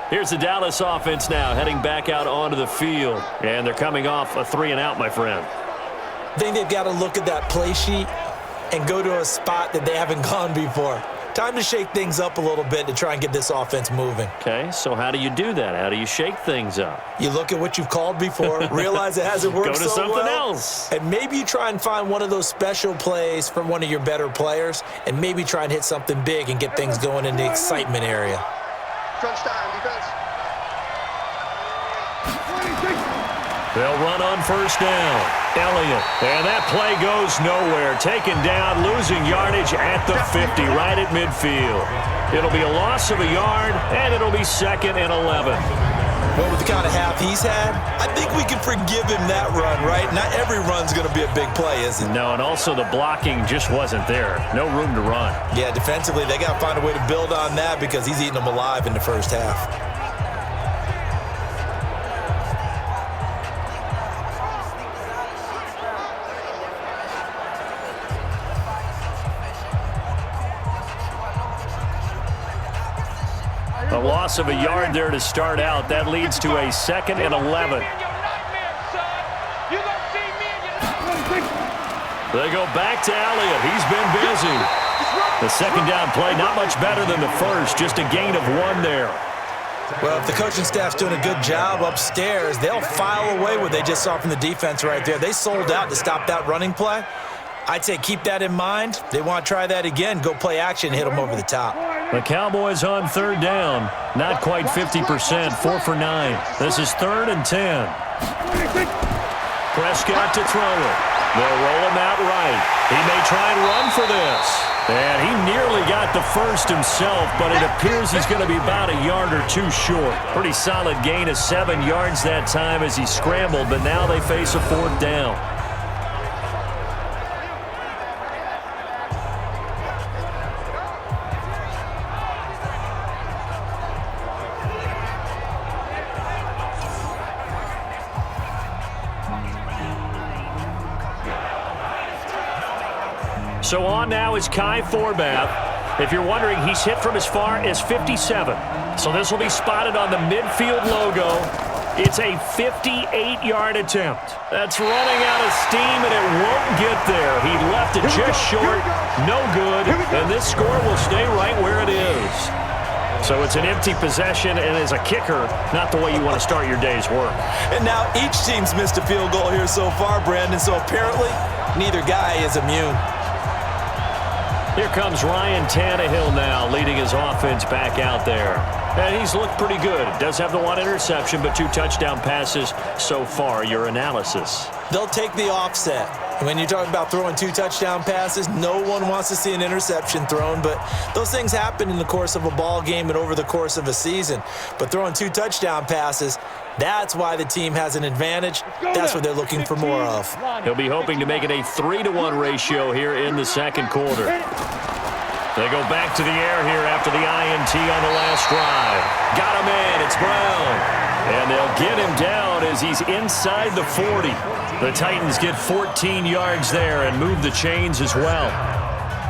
Here's the Dallas offense now, heading back out onto the field. And they're coming off a 3-and-out, my friend. I think they've got to look at that play sheet and go to a spot that they haven't gone before. Time to shake things up a little bit to try and get this offense moving. Okay, so how do you do that? How do you shake things up? You look at what you've called before, realize it hasn't worked so well. Go to something else. And maybe you try and find one of those special plays from one of your better players, and maybe try and hit something big and get things going in the excitement area. Crunch time, defense. They'll run on first down. Elliott. And that play goes nowhere. Taken down, losing yardage at the 50, right at midfield. It'll be a loss of a yard, and it'll be 2nd and 11. Well, with the kind of half he's had, I think we can forgive him that run, right? Not every run's going to be a big play, is it? No, and also the blocking just wasn't there. No room to run. Yeah, defensively, they got to find a way to build on that because he's eating them alive in the first half. A loss loss of a yard there to start out. That leads to a 2nd and 11. They go back to Elliott. He's been busy. The second down play, not much better than the first, just a gain of 1 there. Well, if the coaching staff's doing a good job upstairs, they'll file away what they just saw from the defense right there. They sold out to stop that running play. I'd say keep that in mind. They want to try that again, go play action, hit them over the top. The Cowboys on 3rd down. Not quite 50%, 4 for 9. This is 3rd and 10. Prescott to throw it. They'll roll him out right. He may try and run for this. And he nearly got the first himself, but it appears he's going to be about a yard or 2 short. Pretty solid gain of 7 yards that time as he scrambled, but now they face a 4th down. So on now is Kai Forbath. If you're wondering, he's hit from as far as 57. So this will be spotted on the midfield logo. It's a 58-yard attempt. That's running out of steam, and it won't get there. He left it just short. No good. And this score will stay right where it is. So it's an empty possession, and as a kicker, not the way you want to start your day's work. And now each team's missed a field goal here so far, Brandon, so apparently neither guy is immune. Here comes Ryan Tannehill now, leading his offense back out there. And he's looked pretty good. Does have the 1 interception, but 2 touchdown passes so far. Your analysis? They'll take the offset. When you're talking about throwing 2 touchdown passes, no one wants to see an interception thrown, but those things happen in the course of a ball game and over the course of a season. But throwing 2 touchdown passes, that's why the team has an advantage. That's what they're looking for more of. He'll be hoping to make it a 3-to-1 ratio here in the second quarter. They go back to the air here after the INT on the last drive. Got him in. It's Brown. And they'll get him down as he's inside the 40. The Titans get 14 yards there and move the chains as well.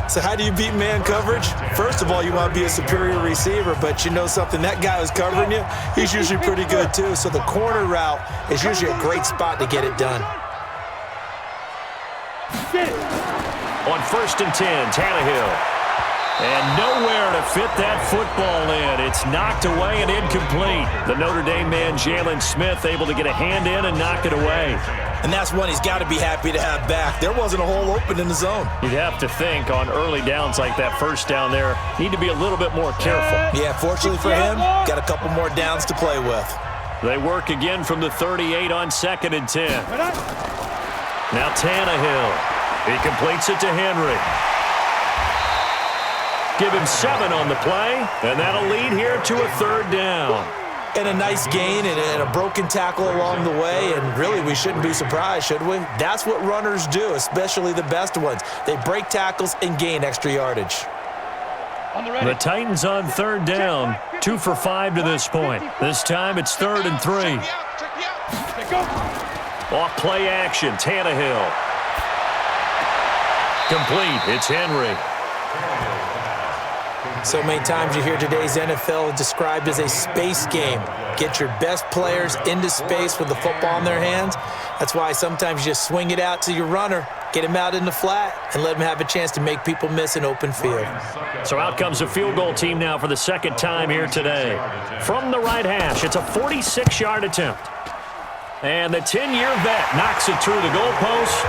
So how do you beat man coverage? First of all, you want to be a superior receiver, but you know something, that guy who's covering you, he's usually pretty good too. So the corner route is usually a great spot to get it done. On 1st and 10, Tannehill. And nowhere to fit that football in. It's knocked away and incomplete. The Notre Dame man, Jalen Smith, able to get a hand in and knock it away. And that's one he's got to be happy to have back. There wasn't a hole open in the zone. You'd have to think on early downs like that first down there, need to be a little bit more careful. Yeah, fortunately for him, got a couple more downs to play with. They work again from the 38 on 2nd and 10. Now Tannehill. He completes it to Henry. Give him 7 on the play, and that'll lead here to a 3rd down. And a nice gain and a broken tackle along the way, and really we shouldn't be surprised, should we? That's what runners do, especially the best ones. They break tackles and gain extra yardage. The Titans on 3rd down, 2 for 5 to this point. This time it's 3rd and 3. Off play action, Tannehill. Complete, it's Henry. So many times you hear today's NFL described as a space game. Get your best players into space with the football in their hands. That's why sometimes you just swing it out to your runner, get him out in the flat, and let him have a chance to make people miss an open field. So out comes a field goal team now for the 2nd time here today. From the right hash, it's a 46-yard attempt. And the 10-year vet knocks it through the goalpost,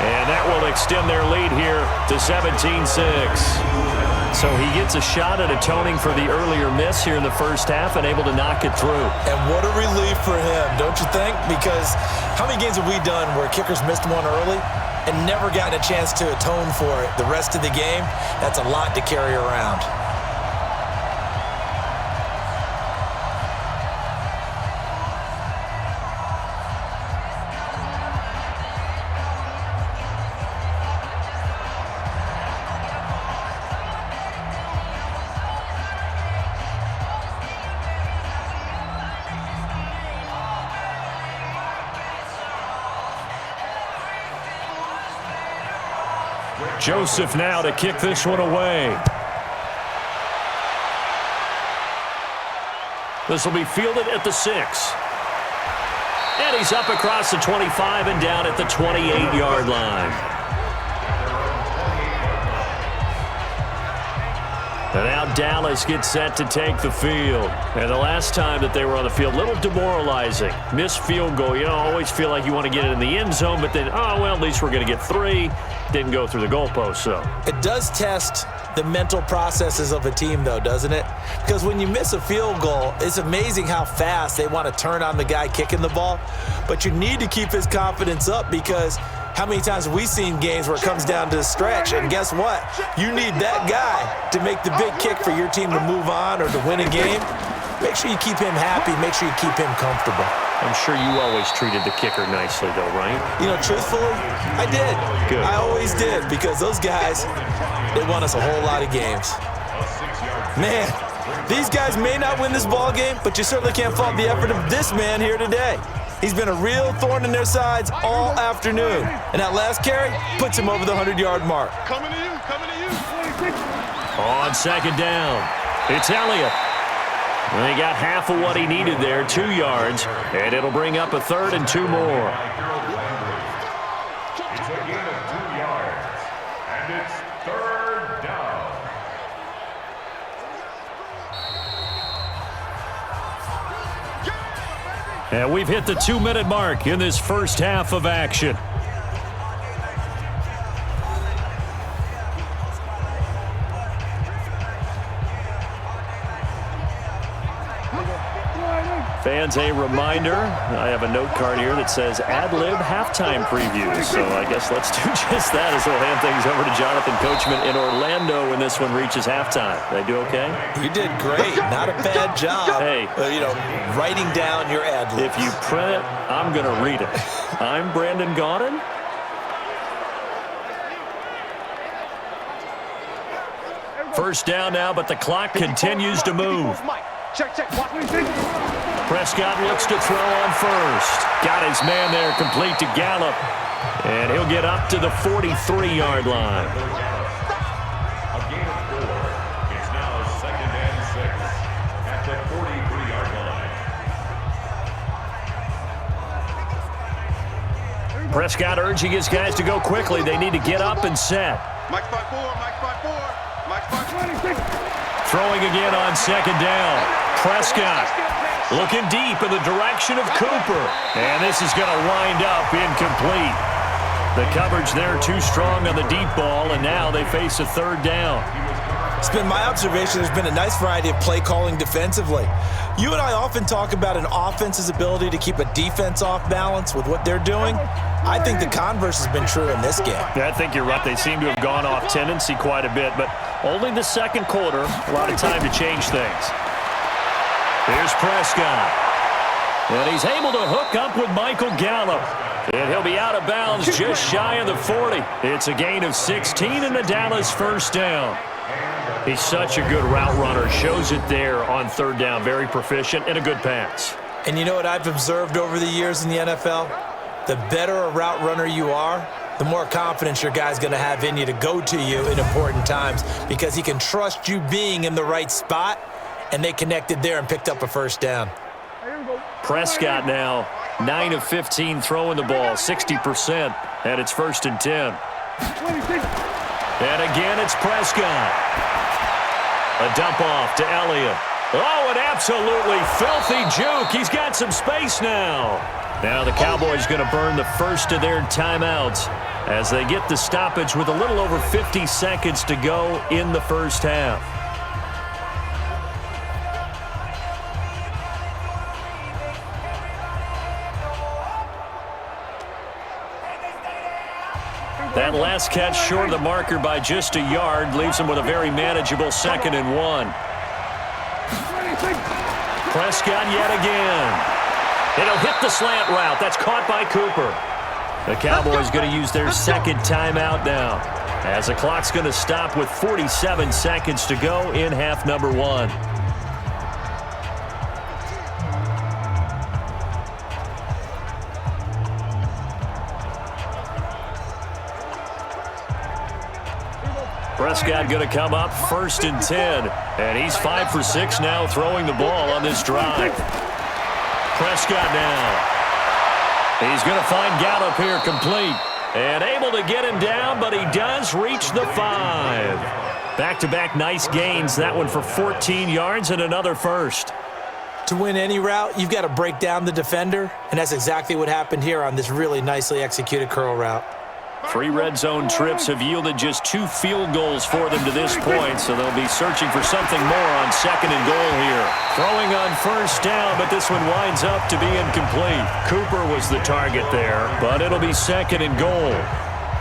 and that will extend their lead here to 17-6. So he gets a shot at atoning for the earlier miss here in the first half and able to knock it through. And what a relief for him, don't you think? Because how many games have we done where kickers missed one early and never gotten a chance to atone for it the rest of the game? That's a lot to carry around. Joseph now to kick this one away. This will be fielded at the 6. And he's up across the 25 and down at the 28-yard line. And now Dallas gets set to take the field. And the last time that they were on the field, a little demoralizing. Missed field goal. You know, always feel like you want to get it in the end zone, but then, oh, well, at least we're going to get 3. Didn't go through the goalpost, so. It does test the mental processes of a team, though, doesn't it? Because when you miss a field goal, it's amazing how fast they want to turn on the guy kicking the ball. But you need to keep his confidence up, because how many times have we seen games where it comes down to a stretch, and guess what? You need that guy to make the big kick for your team to move on or to win a game. Make sure you keep him happy. Make sure you keep him comfortable. I'm sure you always treated the kicker nicely, though, right? You know, truthfully, I did. Good. I always did, because those guys, they won us a whole lot of games. Man, these guys may not win this ball game, but you certainly can't fault the effort of this man here today. He's been a real thorn in their sides all afternoon. And that last carry puts him over the 100-yard mark. Coming to you, coming to you. On second down, it's Elliott. And he got half of what he needed there, 2 yards, and it'll bring up a 3rd and 2 more. It's a gain of 2 yards, and it's 3rd down. And we've hit the 2-minute mark in this first half of action. Fans, a reminder, I have a note card here that says ad-lib halftime preview. So I guess let's do just that as we'll hand things over to Jonathan Coachman in Orlando when this one reaches halftime. Did I do okay? You did great. Not a bad job. Hey. Writing down your ad-libs. If you print it, I'm going to read it. I'm Brandon Gaudin. First down now, but the clock continues to move. Check. Prescott looks to throw on first. Got his man there complete to Gallup. And he'll get up to the 43-yard line. A gain of 4. It's now 2nd and 6 at the 43-yard line. Prescott urging his guys to go quickly. They need to get up and set. Mike 5-4, Mike 5-4, Mike 5-4. Throwing again on second down. Prescott looking deep in the direction of Cooper. And this is going to wind up incomplete. The coverage there too strong on the deep ball, and now they face a 3rd down. It's been my observation there's been a nice variety of play calling defensively. You and I often talk about an offense's ability to keep a defense off balance with what they're doing. I think the converse has been true in this game. Yeah, I think you're right. They seem to have gone off tendency quite a bit, but only the second quarter, a lot of time to change things. Here's Prescott. And he's able to hook up with Michael Gallup. And he'll be out of bounds just shy of the 40. It's a gain of 16 and the Dallas first down. He's such a good route runner. Shows it there on 3rd down. Very proficient and a good pass. And you know what I've observed over the years in the NFL? The better a route runner you are, the more confidence your guy's going to have in you to go to you in important times, because he can trust you being in the right spot, and they connected there and picked up a first down. Prescott now 9 of 15 throwing the ball, 60%, and it's 1st and 10. And again, it's Prescott. A dump off to Elliott. Oh, an absolutely filthy juke. He's got some space now. Now the Cowboys going to burn the first of their timeouts as they get the stoppage with a little over 50 seconds to go in the first half. That last catch short of the marker by just a yard leaves him with a very manageable 2nd and 1. Prescott yet again. It'll hit the slant route. That's caught by Cooper. The Cowboys going to use their second timeout now, as the clock's going to stop with 47 seconds to go in half number 1. Prescott going to come up 1st and 10. And he's 5 for 6 now throwing the ball on this drive. Prescott now. He's going to find Gallup here complete. And able to get him down, but he does reach the 5. Back-to-back nice gains. That one for 14 yards and another first. To win any route, you've got to break down the defender, and that's exactly what happened here on this really nicely executed curl route. 3 red zone trips have yielded just 2 field goals for them to this point, so they'll be searching for something more on 2nd and goal here. Throwing on 1st down, but this one winds up to be incomplete. Cooper was the target there, but it'll be 2nd and goal.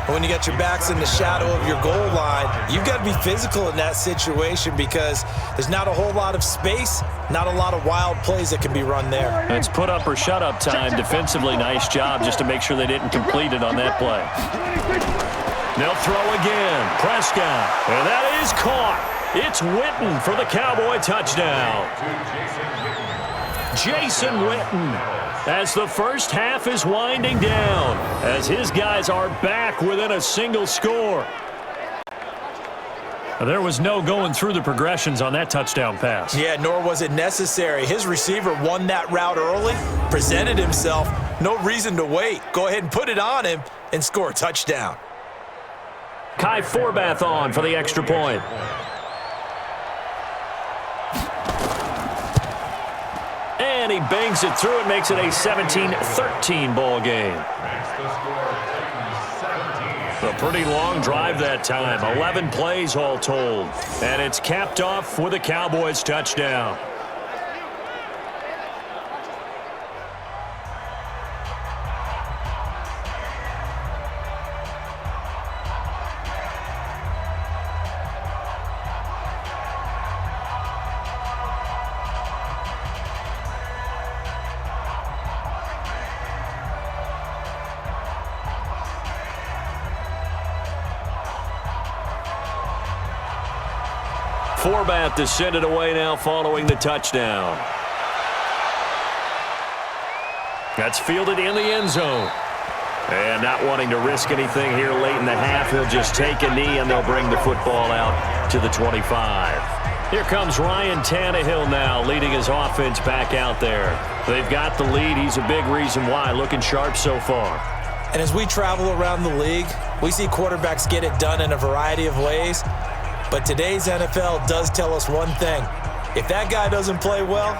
When you got your backs in the shadow of your goal line, you've got to be physical in that situation because there's not a whole lot of space, not a lot of wild plays that can be run there. It's put up or shut up time. Defensively, nice job just to make sure they didn't complete it on that play. They'll throw again. Prescott. And that is caught. It's Witten for the Cowboy touchdown. Jason Witten. As the first half is winding down, as his guys are back within a single score. There was no going through the progressions on that touchdown pass. Yeah, nor was it necessary. His receiver won that route early, presented himself, no reason to wait. Go ahead and put it on him and score a touchdown. Kai Forbath on for the extra point. And he bangs it through and makes it a 17-13 ball game. A pretty long drive that time. 11 plays all told. And it's capped off with a Cowboys touchdown. Forbath to send it away now following the touchdown. That's fielded in the end zone. And not wanting to risk anything here late in the half, he'll just take a knee and they'll bring the football out to the 25. Here comes Ryan Tannehill now leading his offense back out there. They've got the lead. He's a big reason why. Looking sharp so far. And as we travel around the league, we see quarterbacks get it done in a variety of ways. But today's NFL does tell us one thing. If that guy doesn't play well,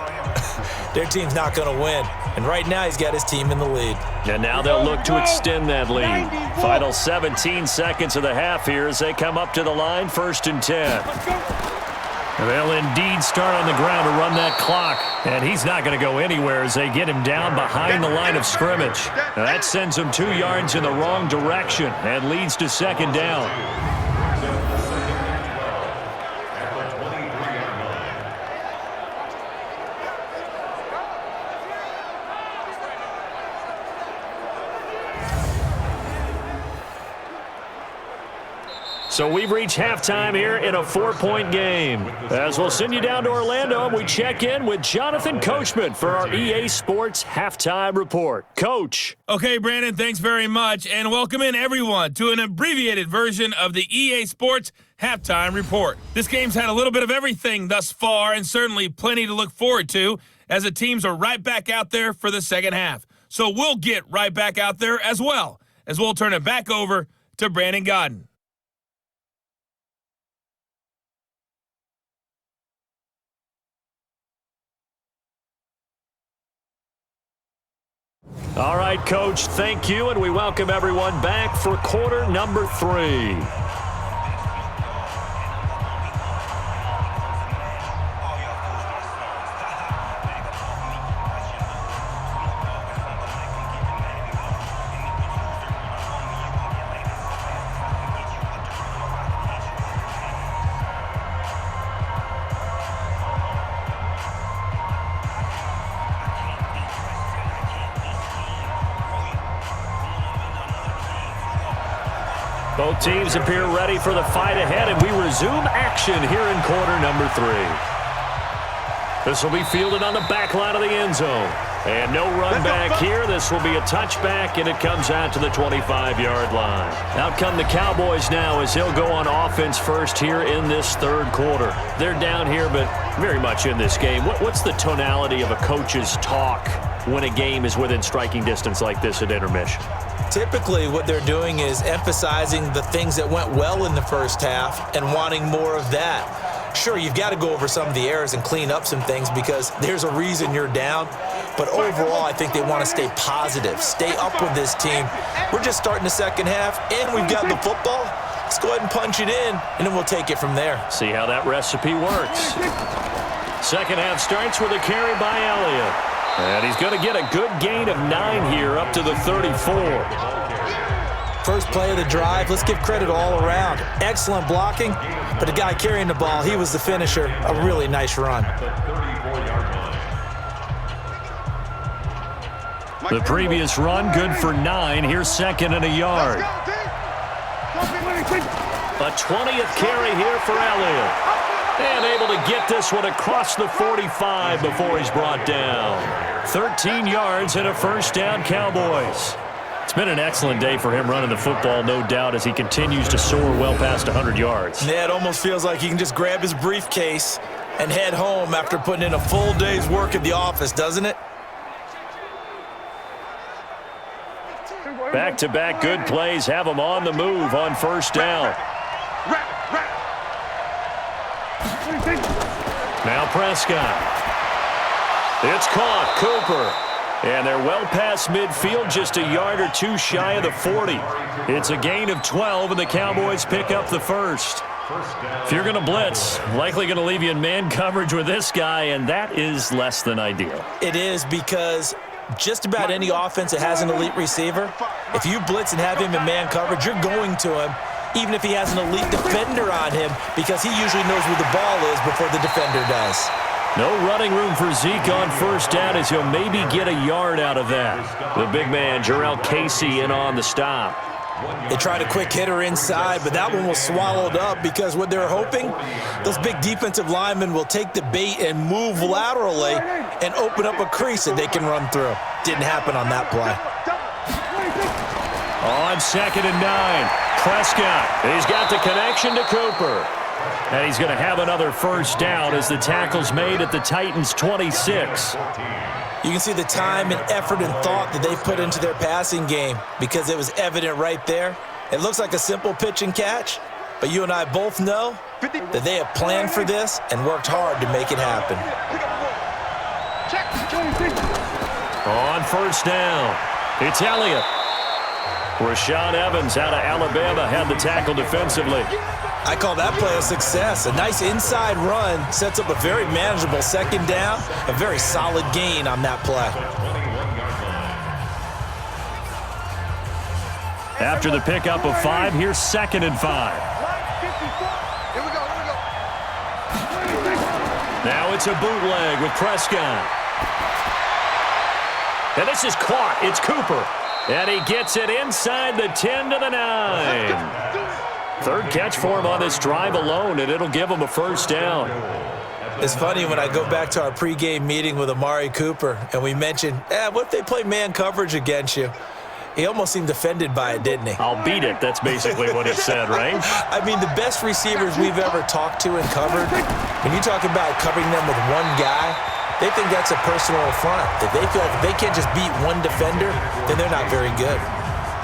their team's not going to win. And right now, he's got his team in the lead. And now they'll look to extend that lead. Final 17 seconds of the half here as they come up to the line, 1st and 10. They'll indeed start on the ground to run that clock. And he's not going to go anywhere as they get him down behind the line of scrimmage. Now that sends him 2 yards in the wrong direction and leads to 2nd down. So we've reached halftime here in a 4-point game. As we'll send you down to Orlando, we check in with Jonathan Coachman for our EA Sports Halftime Report. Coach. Okay, Brandon, thanks very much. And welcome in, everyone, to an abbreviated version of the EA Sports Halftime Report. This game's had a little bit of everything thus far and certainly plenty to look forward to as the teams are right back out there for the second half. So we'll get right back out there as well as we'll turn it back over to Brandon Godden. All right, Coach, thank you, and we welcome everyone back for quarter number 3. Both teams appear ready for the fight ahead, and we resume action here in quarter number 3. This will be fielded on the back line of the end zone. And no run back here. This will be a touchback, and it comes out to the 25-yard line. Out come the Cowboys now as he'll go on offense first here in this third quarter. They're down here, but very much in this game. What's the tonality of a coach's talk when a game is within striking distance like this at intermission? Typically, what they're doing is emphasizing the things that went well in the first half and wanting more of that. Sure, you've got to go over some of the errors and clean up some things because there's a reason you're down. But overall, I think they want to stay positive, stay up with this team. We're just starting the second half, and we've got the football. Let's go ahead and punch it in, and then we'll take it from there. See how that recipe works. Second half starts with a carry by Elliott. And he's going to get a good gain of 9 here up to the 34. First play of the drive, let's give credit all around. Excellent blocking, but the guy carrying the ball, he was the finisher. A really nice run. The previous run, good for 9. Here's second and a yard. A 20th carry here for Elliott. And able to get this one across the 45 before he's brought down. 13 yards and a first down, Cowboys. It's been an excellent day for him running the football, no doubt, as he continues to soar well past 100 yards. Yeah, it almost feels like he can just grab his briefcase and head home after putting in a full day's work at the office, doesn't it? Back-to-back good plays have him on the move on first down. Now Prescott. It's caught. Cooper. And they're well past midfield, just a yard or two shy of the 40. It's a gain of 12, and the Cowboys pick up the first. If you're going to blitz, likely going to leave you in man coverage with this guy, and that is less than ideal. It is because just about any offense that has an elite receiver, if you blitz and have him in man coverage, you're going to him, even if he has an elite defender on him, because he usually knows where the ball is before the defender does. No running room for Zeke on first down as he'll maybe get a yard out of that. The big man, Jarrell Casey, in on the stop. They tried a quick hitter inside, but that one was swallowed up because what they're hoping, those big defensive linemen will take the bait and move laterally and open up a crease that they can run through. Didn't happen on that play. On second and 9, Prescott. He's got the connection to Cooper. And he's going to have another first down as the tackle's made at the Titans' 26. You can see the time and effort and thought that they've put into their passing game because it was evident right there. It looks like a simple pitch and catch, but you and I both know that they have planned for this and worked hard to make it happen. On first down, it's Elliott. Rashaan Evans out of Alabama had the tackle defensively. I call that play a success. A nice inside run sets up a very manageable second down, a very solid gain on that play. After the pickup of 5, here's second and 5. Here we go. Now it's a bootleg with Prescott. And this is caught. It's Cooper. And he gets it inside the 10 to the 9. Third catch for him on this drive alone, and it'll give him a first down. It's funny when I go back to our pregame meeting with Amari Cooper, and we mentioned, what if they play man coverage against you? He almost seemed offended by it, didn't he? I'll beat it. That's basically what he said, right? I mean, the best receivers we've ever talked to and covered, when you talk about covering them with one guy, they think that's a personal affront. If they feel like if they can't just beat one defender, then they're not very good.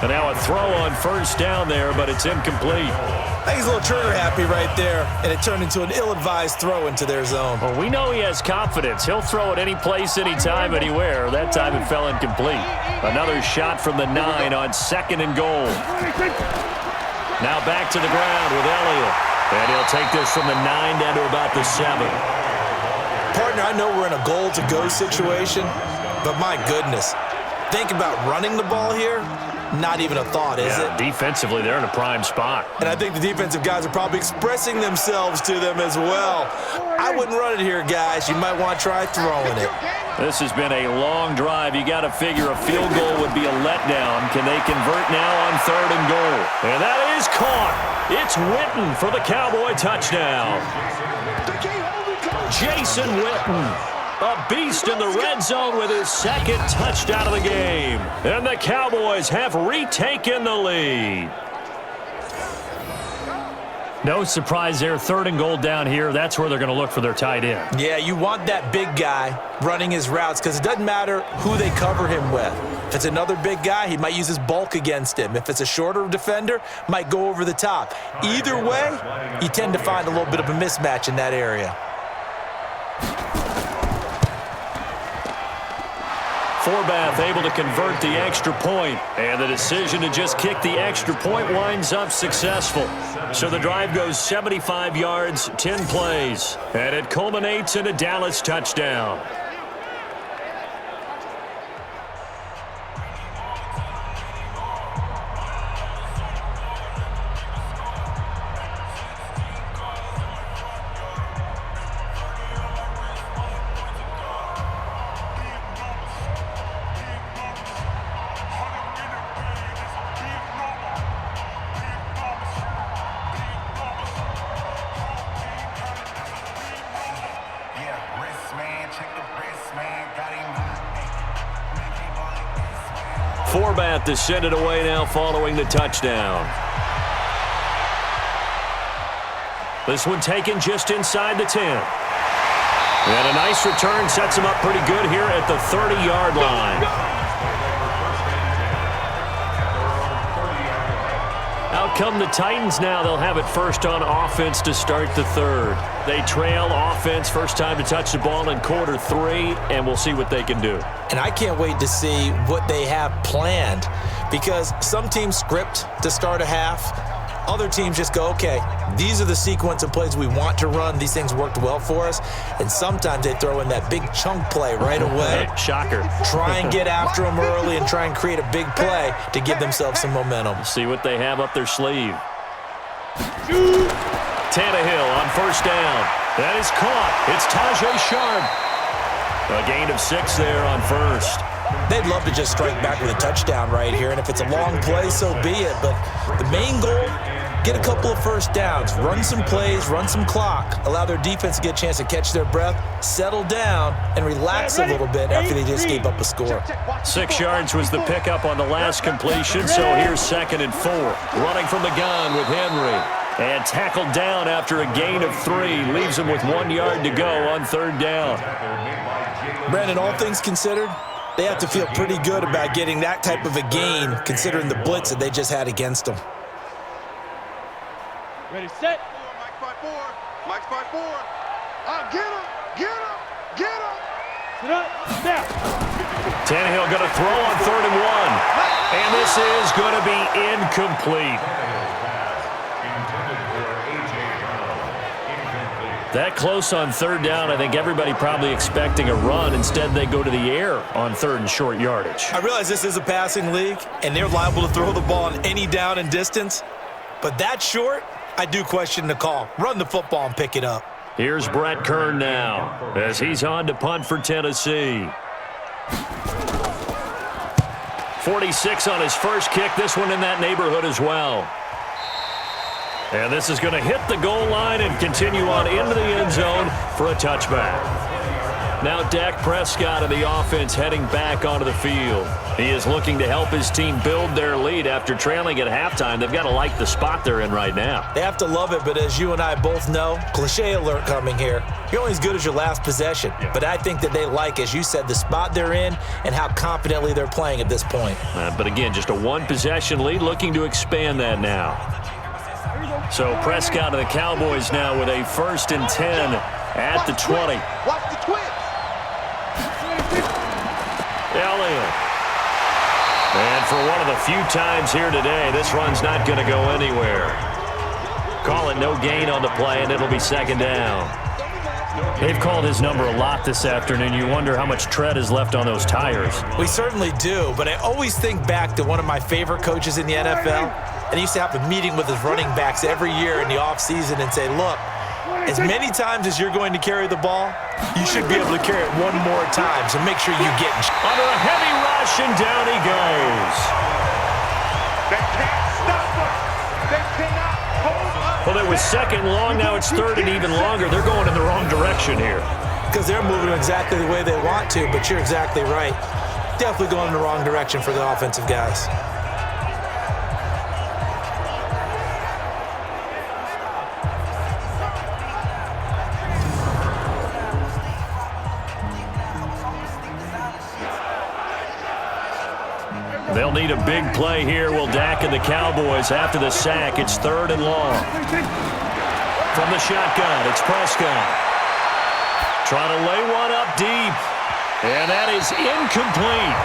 And now a throw on first down there, but it's incomplete. I think he's a little trigger happy right there, and it turned into an ill-advised throw into their zone. Well, we know he has confidence. He'll throw it any place, anytime, anywhere. That time it fell incomplete. Another shot from the 9 on second and goal. Now back to the ground with Elliott. And he'll take this from the 9 down to about the 7. Partner, I know we're in a goal-to-go situation, but my goodness, think about running the ball here. Not even a thought, is it? Defensively, they're in a prime spot. And I think the defensive guys are probably expressing themselves to them as well. I wouldn't run it here, guys. You might want to try throwing it. This has been a long drive. You got to figure a field goal would be a letdown. Can they convert now on third and goal? And that is caught. It's Witten for the Cowboy touchdown. Jason Witten. A beast in the red zone with his second touchdown of the game. And the Cowboys have retaken the lead. No surprise there. 3rd and goal down here. That's where they're going to look for their tight end. Yeah, you want that big guy running his routes because it doesn't matter who they cover him with. If it's another big guy, he might use his bulk against him. If it's a shorter defender, might go over the top. Either way, you tend to find a little bit of a mismatch in that area. Forbath able to convert the extra point, and the decision to just kick the extra point winds up successful. So the drive goes 75 yards, 10 plays, and it culminates in a Dallas touchdown. Forbath to send it away now following the touchdown. This one taken just inside the 10. And a nice return sets him up pretty good here at the 30-yard line. Out come the Titans now. They'll have it first on offense to start the 3rd. They trail offense, first time to touch the ball in quarter 3, and we'll see what they can do. And I can't wait to see what they have planned because some teams script to start a half. Other teams just go, okay, these are the sequence of plays we want to run. These things worked well for us. And sometimes they throw in that big chunk play right away. Shocker. Try and get after them early and try and create a big play to give themselves some momentum. See what they have up their sleeve. Tannehill on first down. That is caught. It's Tajay Sharp. A gain of 6 there on first. They'd love to just strike back with a touchdown right here, and if it's a long play, so be it. But the main goal, get a couple of first downs, run some plays, run some clock, allow their defense to get a chance to catch their breath, settle down, and relax a little bit after they just gave up a score. 6 yards was the pickup on the last completion, so here's 2nd and 4. Running from the gun with Henry. And tackled down after a gain of 3. Leaves him with 1 yard to go on 3rd down. Brandon, all things considered, they have to feel pretty good about getting that type of a gain considering the blitz that they just had against them. Ready, set. Mike 5-4. Mike 5-4. Get him. Get him. Get him. Sit up. Snap. Tannehill going to throw on 3rd and 1. And this is going to be incomplete. That close on 3rd down, I think everybody probably expecting a run. Instead, they go to the air on 3rd and short yardage. I realize this is a passing league, and they're liable to throw the ball on any down and distance. But that short, I do question the call. Run the football and pick it up. Here's Brett Kern now as he's on to punt for Tennessee. 46 on his first kick. This one in that neighborhood as well. And this is going to hit the goal line and continue on into the end zone for a touchback. Now Dak Prescott of the offense heading back onto the field. He is looking to help his team build their lead after trailing at halftime. They've got to like the spot they're in right now. They have to love it, but as you and I both know, cliche alert coming here. You're only as good as your last possession. But I think that they like, as you said, the spot they're in and how confidently they're playing at this point. But again, just a one-possession lead, looking to expand that now. So Prescott of the Cowboys now with a 1st and 10 at the 20. Watch the twist. Elliott. And for one of the few times here today, this run's not going to go anywhere. Call it no gain on the play, and it'll be 2nd down. They've called his number a lot this afternoon. You wonder how much tread is left on those tires. We certainly do, but I always think back to one of my favorite coaches in the NFL, and he used to have a meeting with his running backs every year in the offseason and say, look, as many times as you're going to carry the ball, you should be able to carry it one more time, so make sure you get under a heavy rush, and down he goes. They can't stop us. They cannot hold us. Well, it was 2nd long. Now it's 3rd and even longer. They're going in the wrong direction here. because they're moving exactly the way they want to, but you're exactly right. Definitely going in the wrong direction for the offensive guys. They'll need a big play here. Will Dak and the Cowboys after the sack. It's 3rd and long. From the shotgun, it's Prescott. Trying to lay one up deep. And that is incomplete.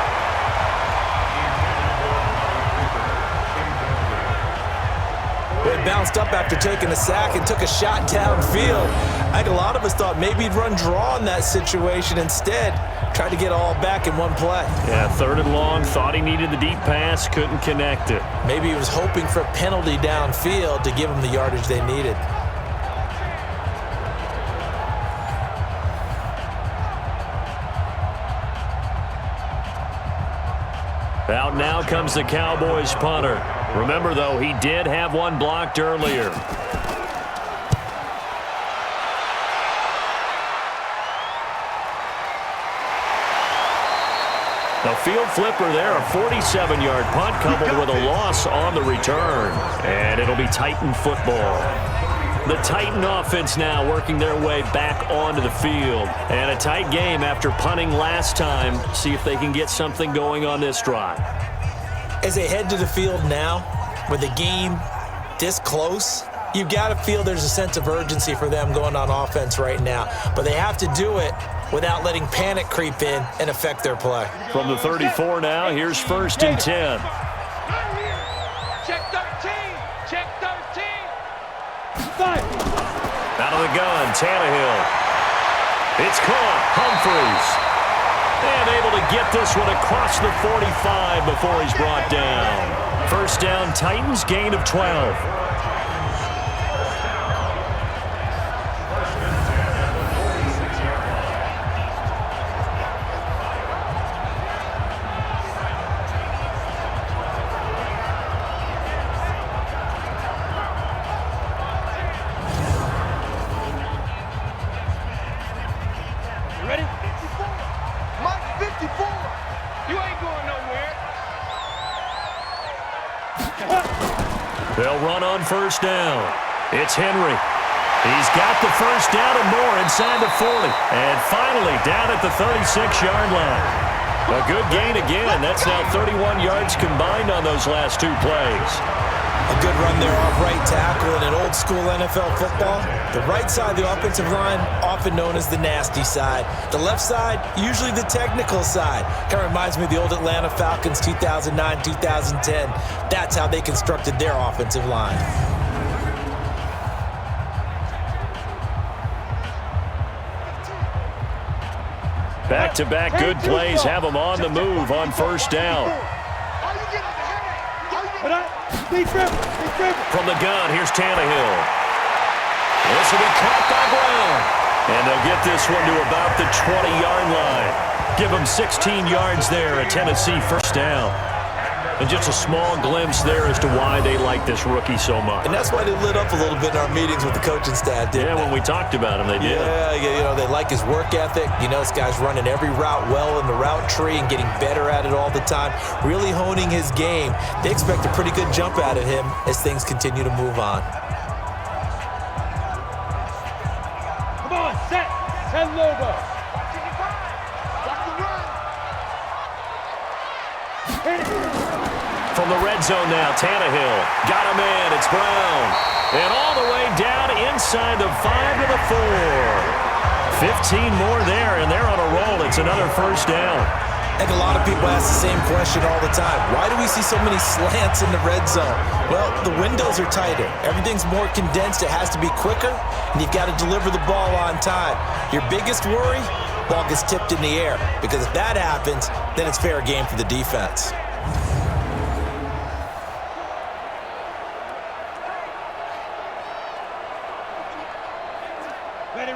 It bounced up after taking a sack and took a shot downfield. I think a lot of us thought maybe he'd run draw in that situation. Instead, tried to get all back in one play. Yeah, 3rd and long. Thought he needed the deep pass. Couldn't connect it. Maybe he was hoping for a penalty downfield to give him the yardage they needed. Out now comes the Cowboys punter. Remember, though, he did have one blocked earlier. A field flipper there, a 47-yard punt coupled with a loss on the return. And it'll be Titan football. The Titan offense now working their way back onto the field. And a tight game after punting last time. See if they can get something going on this drive. As they head to the field now, with the game this close, you've got to feel there's a sense of urgency for them going on offense right now. But they have to do it without letting panic creep in and affect their play. From the 34 now, here's 1st and 10. Check 13. Check 13. Out of the gun, Tannehill. It's caught. Humphries. And able to get this one across the 45 before he's brought down. 1st down, Titans, gain of 12. Ready? 54. Mike 54. You ain't going nowhere. They'll run on 1st down. It's Henry. He's got the 1st down and more inside the 40. And finally down at the 36-yard line. A good gain again. That's now 31 yards combined on those last 2 plays. A good run there off right tackle in an old-school NFL football. The right side of the offensive line, often known as the nasty side. The left side, usually the technical side. Kind of reminds me of the old Atlanta Falcons 2009, 2010. That's how they constructed their offensive line. Back-to-back good plays have them on the move on 1st down. From the gun, here's Tannehill. This will be caught by Brown. And they'll get this one to about the 20-yard line. Give them 16 yards there, a Tennessee 1st down. And just a small glimpse there as to why they like this rookie so much. And that's why they lit up a little bit in our meetings with the coaching staff, didn't they? When we talked about him, they did. Yeah, you know, they like his work ethic. You know, this guy's running every route well in the route tree and getting better at it all the time, really honing his game. They expect a pretty good jump out of him as things continue to move on. Come on, set. 10 logo. From the red zone now, Tannehill. Got him in. It's Brown. And all the way down inside the 5 to the 4. 15 more there, and they're on a roll. It's another 1st down. I think a lot of people ask the same question all the time. Why do we see so many slants in the red zone? Well, the windows are tighter. Everything's more condensed. It has to be quicker, and you've got to deliver the ball on time. Your biggest worry? Ball gets tipped in the air, because if that happens, then it's fair game for the defense.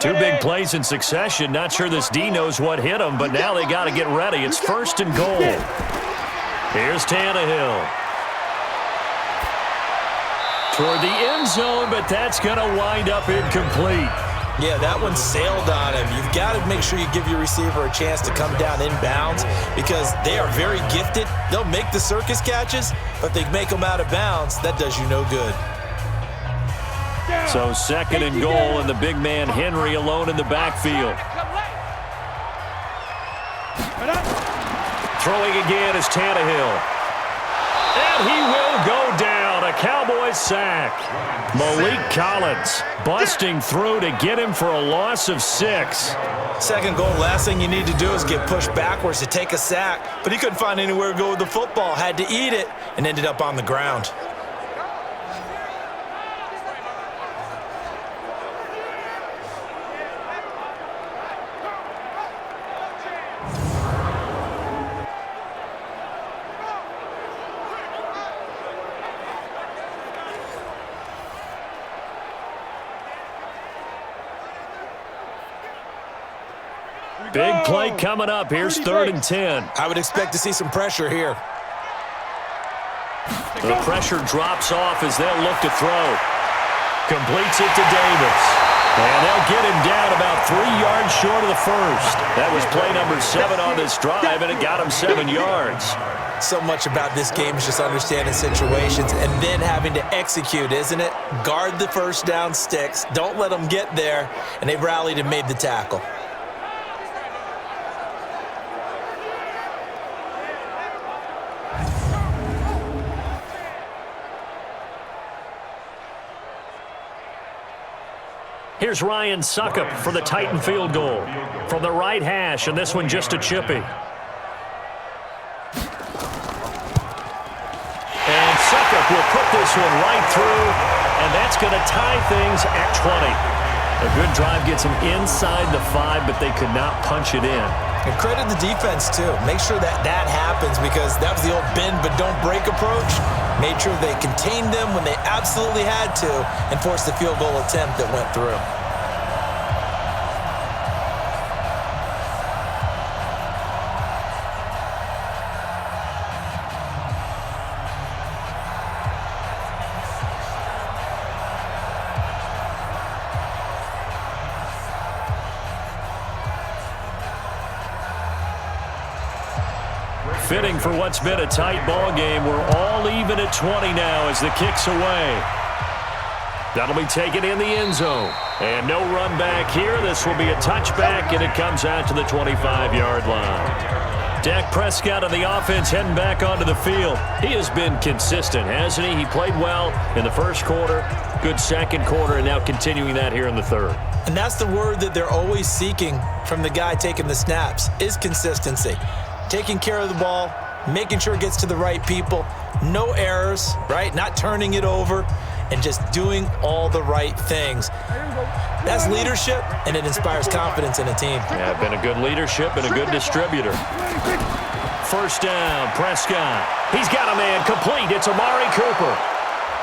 Two big plays in succession. Not sure this D knows what hit him, but now they got to get ready. It's 1st and goal. Here's Tannehill. Toward the end zone, but that's going to wind up incomplete. Yeah, that one sailed on him. You've got to make sure you give your receiver a chance to come down inbounds because they are very gifted. They'll make the circus catches, but they make them out of bounds. That does you no good. So 2nd and goal, and the big man Henry alone in the backfield. Throwing again is Tannehill. And he will go down. A Cowboys sack. Malik Collins busting through to get him for a loss of 6. 2nd goal, last thing you need to do is get pushed backwards to take a sack. But he couldn't find anywhere to go with the football. Had to eat it and ended up on the ground. Big play coming up. Here's 3rd and 10. I would expect to see some pressure here. The pressure drops off as they'll look to throw. Completes it to Davis. And they'll get him down about 3 yards short of the first. That was play number 7 on this drive, and it got him 7 yards. So much about this game is just understanding situations and then having to execute, isn't it? Guard the first down sticks. Don't let them get there. And they rallied and made the tackle. Here's Ryan Suckup for the Titan field goal. From the right hash, and this one just a chippy. And Suckup will put this one right through, and that's going to tie things at 20. A good drive gets them inside the 5, but they could not punch it in. And credit the defense, too. Make sure that happens because that was the old bend but don't break approach. Made sure they contained them when they absolutely had to and forced the field goal attempt that went through. Fitting for what's been a tight ball game. We're all even at 20 now as the kick's away. That'll be taken in the end zone. And no run back here. This will be a touchback, and it comes out to the 25-yard line. Dak Prescott and the offense heading back onto the field. He has been consistent, hasn't he? He played well in the first quarter, good second quarter, and now continuing that here in the third. And that's the word that they're always seeking from the guy taking the snaps, is consistency. Taking care of the ball, making sure it gets to the right people, no errors, right? Not turning it over, and just doing all the right things. That's leadership, and it inspires confidence in a team. Yeah, been a good leadership and a good distributor. First down, Prescott. He's got a man complete. It's Amari Cooper.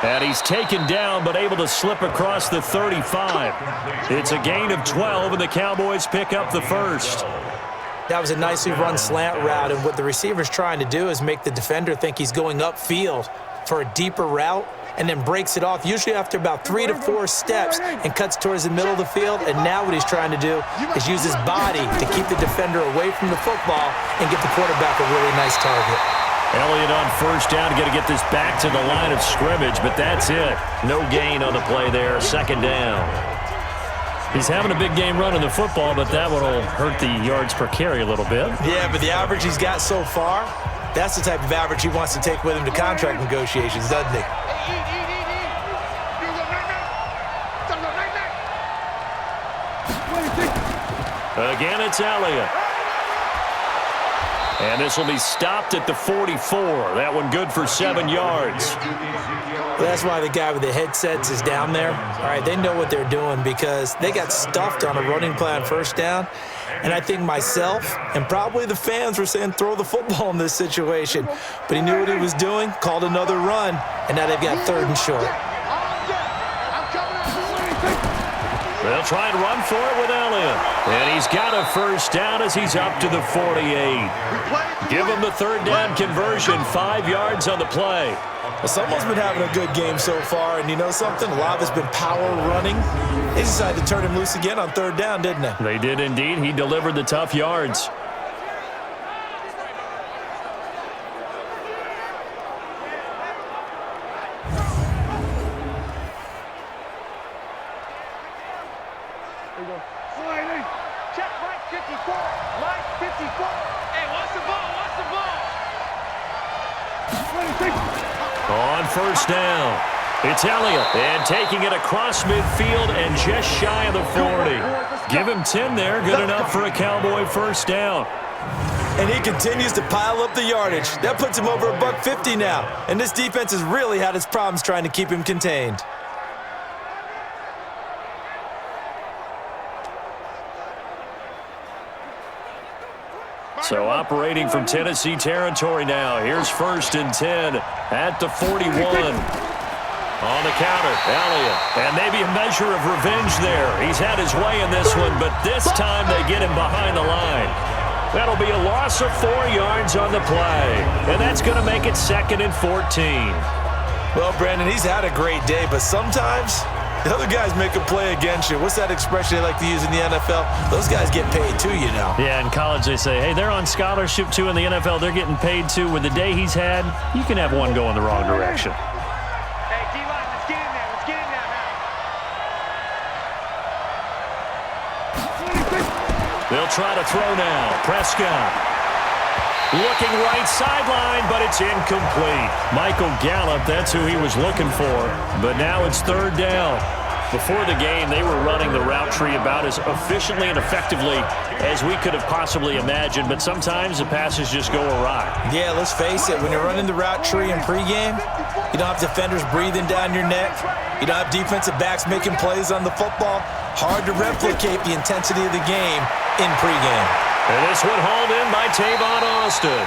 And he's taken down but able to slip across the 35. It's a gain of 12, and the Cowboys pick up the first. That was a nicely run slant route, and what the receiver's trying to do is make the defender think he's going upfield for a deeper route and then breaks it off, usually after about 3 to 4 steps, and cuts towards the middle of the field. And now what he's trying to do is use his body to keep the defender away from the football and get the quarterback a really nice target. Elliott on first down, got to get this back to the line of scrimmage, but that's it. No gain on the play there, second down. He's having a big game running the football, but that one will hurt the yards per carry a little bit. Yeah, but the average he's got so far, that's the type of average he wants to take with him to contract negotiations, doesn't he? Again, it's Elliott. And this will be stopped at the 44. That one good for 7 yards. Well, that's why the guy with the headsets is down there. All right, they know what they're doing because they got stuffed on a running play on first down. And I think myself and probably the fans were saying throw the football in this situation. But he knew what he was doing, called another run, and now they've got 3rd and short. They'll try and run for it with Elliott. And he's got a first down as he's up to the 48. Give him the 3rd down conversion, 5 yards on the play. Well, someone's been having a good game so far, and you know something? A lot of it's been power running. They decided to turn him loose again on third down, didn't they? They did indeed. He delivered the tough yards. Check right 54. Right 54. Hey, what's the ball? What's the ball? On first down, it's Elliott. And taking it across midfield and just shy of the 40. Give him 10 there. Good enough for a Cowboy first down. And he continues to pile up the yardage. That puts him over $150 now. And this defense has really had its problems trying to keep him contained. So operating from Tennessee territory now. Here's first and 10 at the 41. On the counter, Elliott. And maybe a measure of revenge there. He's had his way in this one, but this time they get him behind the line. That'll be a loss of 4 yards on the play. And that's going to make it 2nd and 14. Well, Brandon, he's had a great day, but sometimes the other guys make a play against you. What's that expression they like to use in the NFL? Those guys get paid too, you know. Yeah, in college they say, hey, they're on scholarship too. In the NFL, they're getting paid too. With the day he's had, you can have one go in the wrong direction. Hey, D-line, let's get in there. Let's get in there now. They'll try to throw now. Prescott. Looking right sideline, but it's incomplete. Michael Gallup, that's who he was looking for. But now it's third down. Before the game, they were running the route tree about as efficiently and effectively as we could have possibly imagined. But sometimes the passes just go awry. Yeah, let's face it. When you're running the route tree in pregame, you don't have defenders breathing down your neck. You don't have defensive backs making plays on the football. Hard to replicate the intensity of the game in pregame. And this one hauled in by Tavon Austin.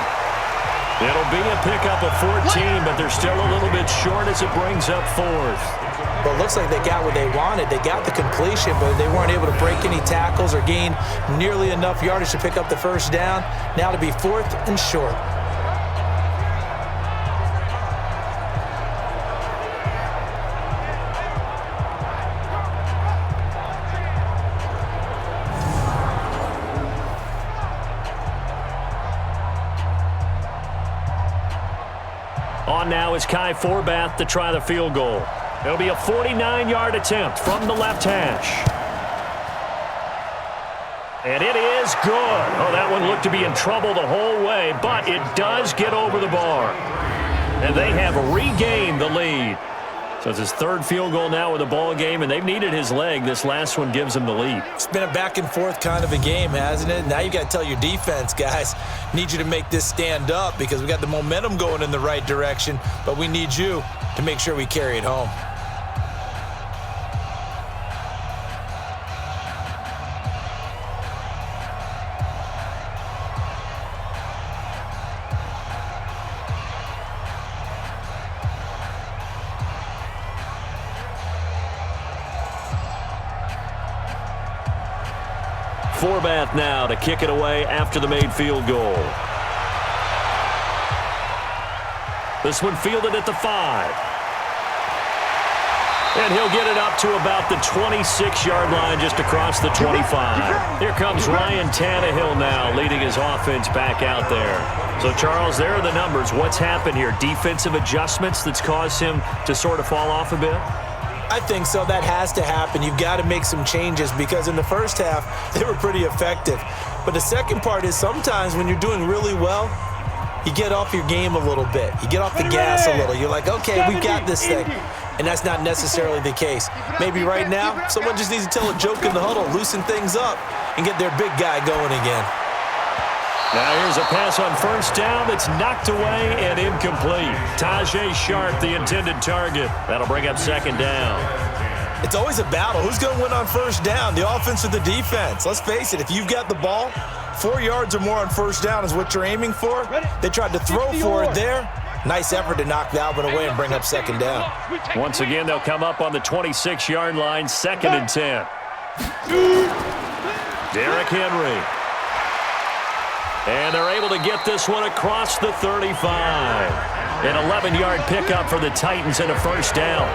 It'll be a pickup of 14, but they're still a little bit short as it brings up 4th. Well, it looks like they got what they wanted. They got the completion, but they weren't able to break any tackles or gain nearly enough yardage to pick up the first down. Now to be 4th and short. On now is Kai Forbath to try the field goal. It'll be a 49-yard attempt from the left hash. And it is good. Oh, that one looked to be in trouble the whole way, but it does get over the bar. And they have regained the lead. So it's his 3rd field goal now with a ball game, and they've needed his leg. This last one gives him the lead. It's been a back-and-forth kind of a game, hasn't it? Now you got to tell your defense, guys, need you to make this stand up because we got the momentum going in the right direction, but we need you to make sure we carry it home. Forbath now to kick it away after the made field goal. This one fielded at the 5. And he'll get it up to about the 26-yard line just across the 25. Here comes Ryan Tannehill now leading his offense back out there. So, Charles, there are the numbers. What's happened here? Defensive adjustments that's caused him to sort of fall off a bit? I think so. That has to happen. You've got to make some changes because in the first half, they were pretty effective. But the second part is sometimes when you're doing really well, you get off your game a little bit. You get off the gas a little. You're like, okay, we've got this thing. And that's not necessarily the case. Maybe right now, someone just needs to tell a joke in the huddle, loosen things up, and get their big guy going again. Now here's a pass on first down that's knocked away and incomplete. Tajay Sharp, the intended target. That'll bring up 2nd down. It's always a battle. Who's going to win on first down, the offense or the defense? Let's face it, if you've got the ball, 4 yards or more on first down is what you're aiming for. They tried to throw for it there. Nice effort to knock that one away and bring up 2nd down. Once again, they'll come up on the 26-yard line, 2nd and 10. Derrick Henry. And they're able to get this one across the 35. An 11-yard pickup for the Titans and a first down.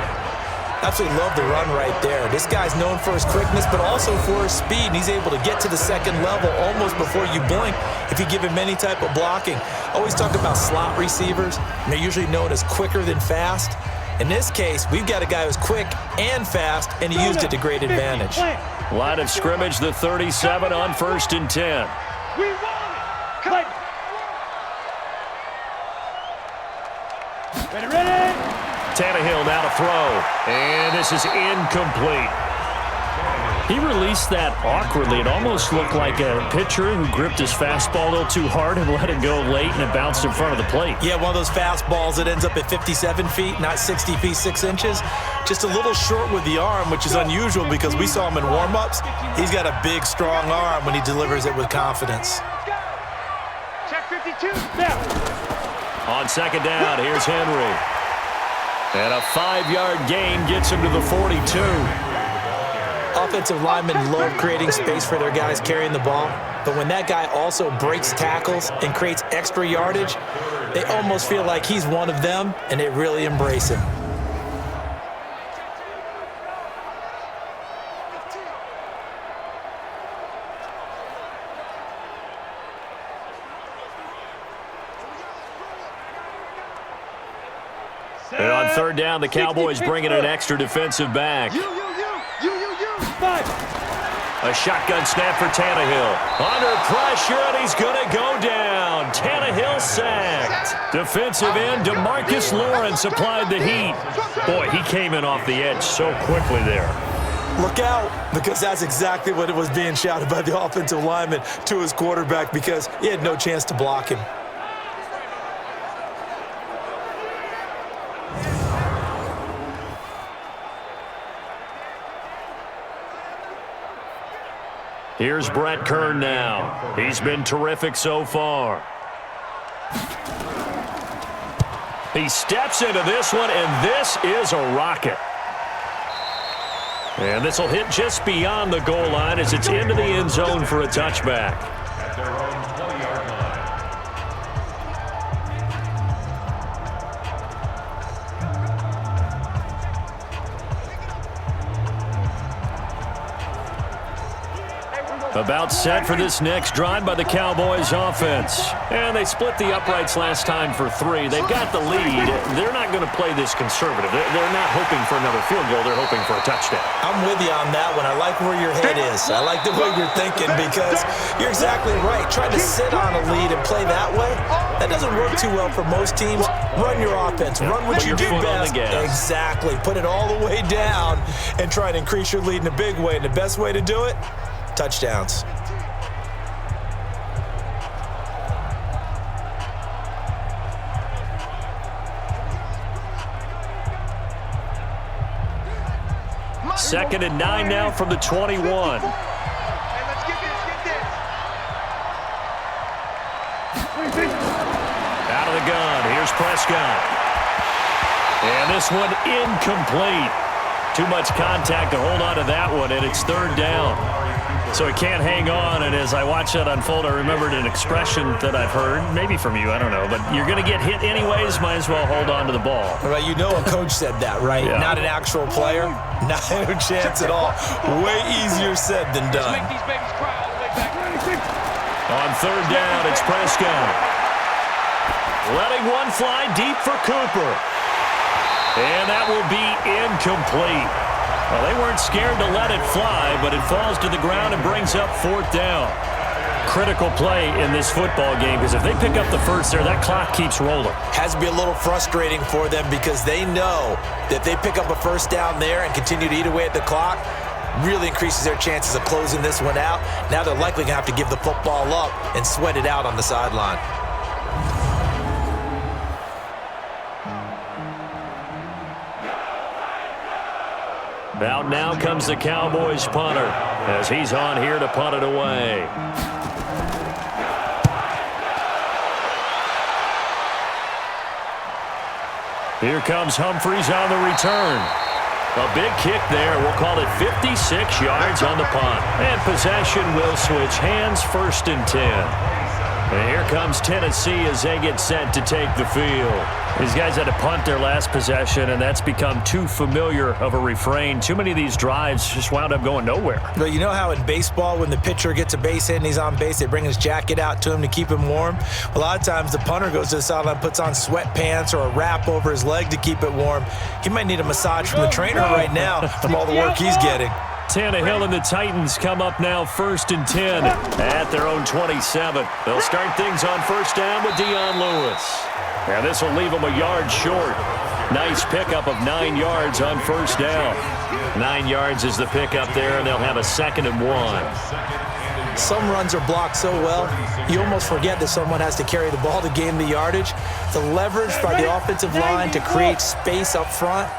Absolutely love the run right there. This guy's known for his quickness, but also for his speed. And he's able to get to the second level almost before you blink if you give him any type of blocking. Always talk about slot receivers, and they're usually known as quicker than fast. In this case, we've got a guy who's quick and fast, and he used it to great advantage. Line of scrimmage, the 37 on 1st and 10. We want it. Come on. Ready. Tannehill now to throw, and this is incomplete. He released that awkwardly. It almost looked like a pitcher who gripped his fastball a little too hard and let it go late, and it bounced in front of the plate. Yeah, one of those fastballs that ends up at 57 feet, not 60 feet, 6 inches. Just a little short with the arm, which is unusual because we saw him in warm-ups. He's got a big, strong arm when he delivers it with confidence. Check 52. Now. On 2nd down, here's Henry. And a 5-yard gain gets him to the 42. Offensive linemen love creating space for their guys carrying the ball, but when that guy also breaks tackles and creates extra yardage, they almost feel like he's one of them, and they really embrace him. And on 3rd down, the Cowboys bring in an extra defensive back. A shotgun snap for Tannehill. Under pressure, and he's going to go down. Tannehill sacked. Defensive end DeMarcus Lawrence applied the heat. Boy, he came in off the edge so quickly there. Look out, because that's exactly what it was being shouted by the offensive lineman to his quarterback because he had no chance to block him. Here's Brett Kern now. He's been terrific so far. He steps into this one, and this is a rocket. And this will hit just beyond the goal line as it's into the end zone for a touchback. At their own 20-yard line. About set for this next drive by the Cowboys offense. And they split the uprights last time for 3. They've got the lead. They're not going to play this conservative. They're not hoping for another field goal. They're hoping for a touchdown. I'm with you on that one. I like where your head is. I like the way you're thinking because you're exactly right. Trying to sit on a lead and play that way, that doesn't work too well for most teams. Run your offense. Run what you do best. Exactly. Put it all the way down and try to increase your lead in a big way. And the best way to do it, touchdowns. Second and 9 now from the 21. Hey, let's get this. Out of the gun. Here's Prescott. And this one incomplete. Too much contact to hold on to that one, and it's 3rd down. So it can't hang on, and as I watch that unfold, I remembered an expression that I've heard, maybe from you, I don't know, but you're going to get hit anyways, might as well hold on to the ball. Well, you know a coach said that, right? Yeah. Not an actual player. Not a chance at all. Way easier said than done. Make these babies cry all the way back. On 3rd down, it's Prescott. Letting one fly deep for Cooper. And that will be incomplete. Well, they weren't scared to let it fly, but it falls to the ground and brings up 4th down. Critical play in this football game because if they pick up the first there, that clock keeps rolling. Has to be a little frustrating for them because they know that if they pick up a first down there and continue to eat away at the clock, really increases their chances of closing this one out. Now they're likely going to have to give the football up and sweat it out on the sideline. Out now comes the Cowboys punter as he's on here to punt it away. Here comes Humphries on the return. A big kick there. We'll call it 56 yards on the punt. And possession will switch hands, 1st and 10. And here comes Tennessee as they get set to take the field. These guys had to punt their last possession, and that's become too familiar of a refrain. Too many of these drives just wound up going nowhere. But you know how in baseball, when the pitcher gets a base hit and he's on base, they bring his jacket out to him to keep him warm? A lot of times the punter goes to the sideline, puts on sweatpants or a wrap over his leg to keep it warm. He might need a massage from the trainer right now from all the work he's getting. Tannehill and the Titans come up now 1st and 10 at their own 27. They'll start things on first down with Dion Lewis. And this will leave them a yard short. Nice pickup of 9 yards on first down. 9 yards is the pickup there, and they'll have a 2nd and 1. Some runs are blocked so well, you almost forget that someone has to carry the ball to gain the yardage. The leverage by the offensive line to create space up front,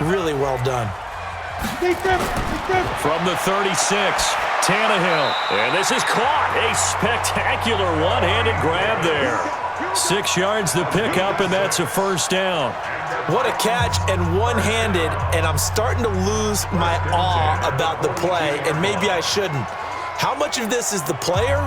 really well done. From the 36, Tannehill. And this is caught. A spectacular one-handed grab there. 6 yards the pickup, and that's a first down. What a catch, and one-handed, and I'm starting to lose my awe about the play, and maybe I shouldn't. How much of this is the player?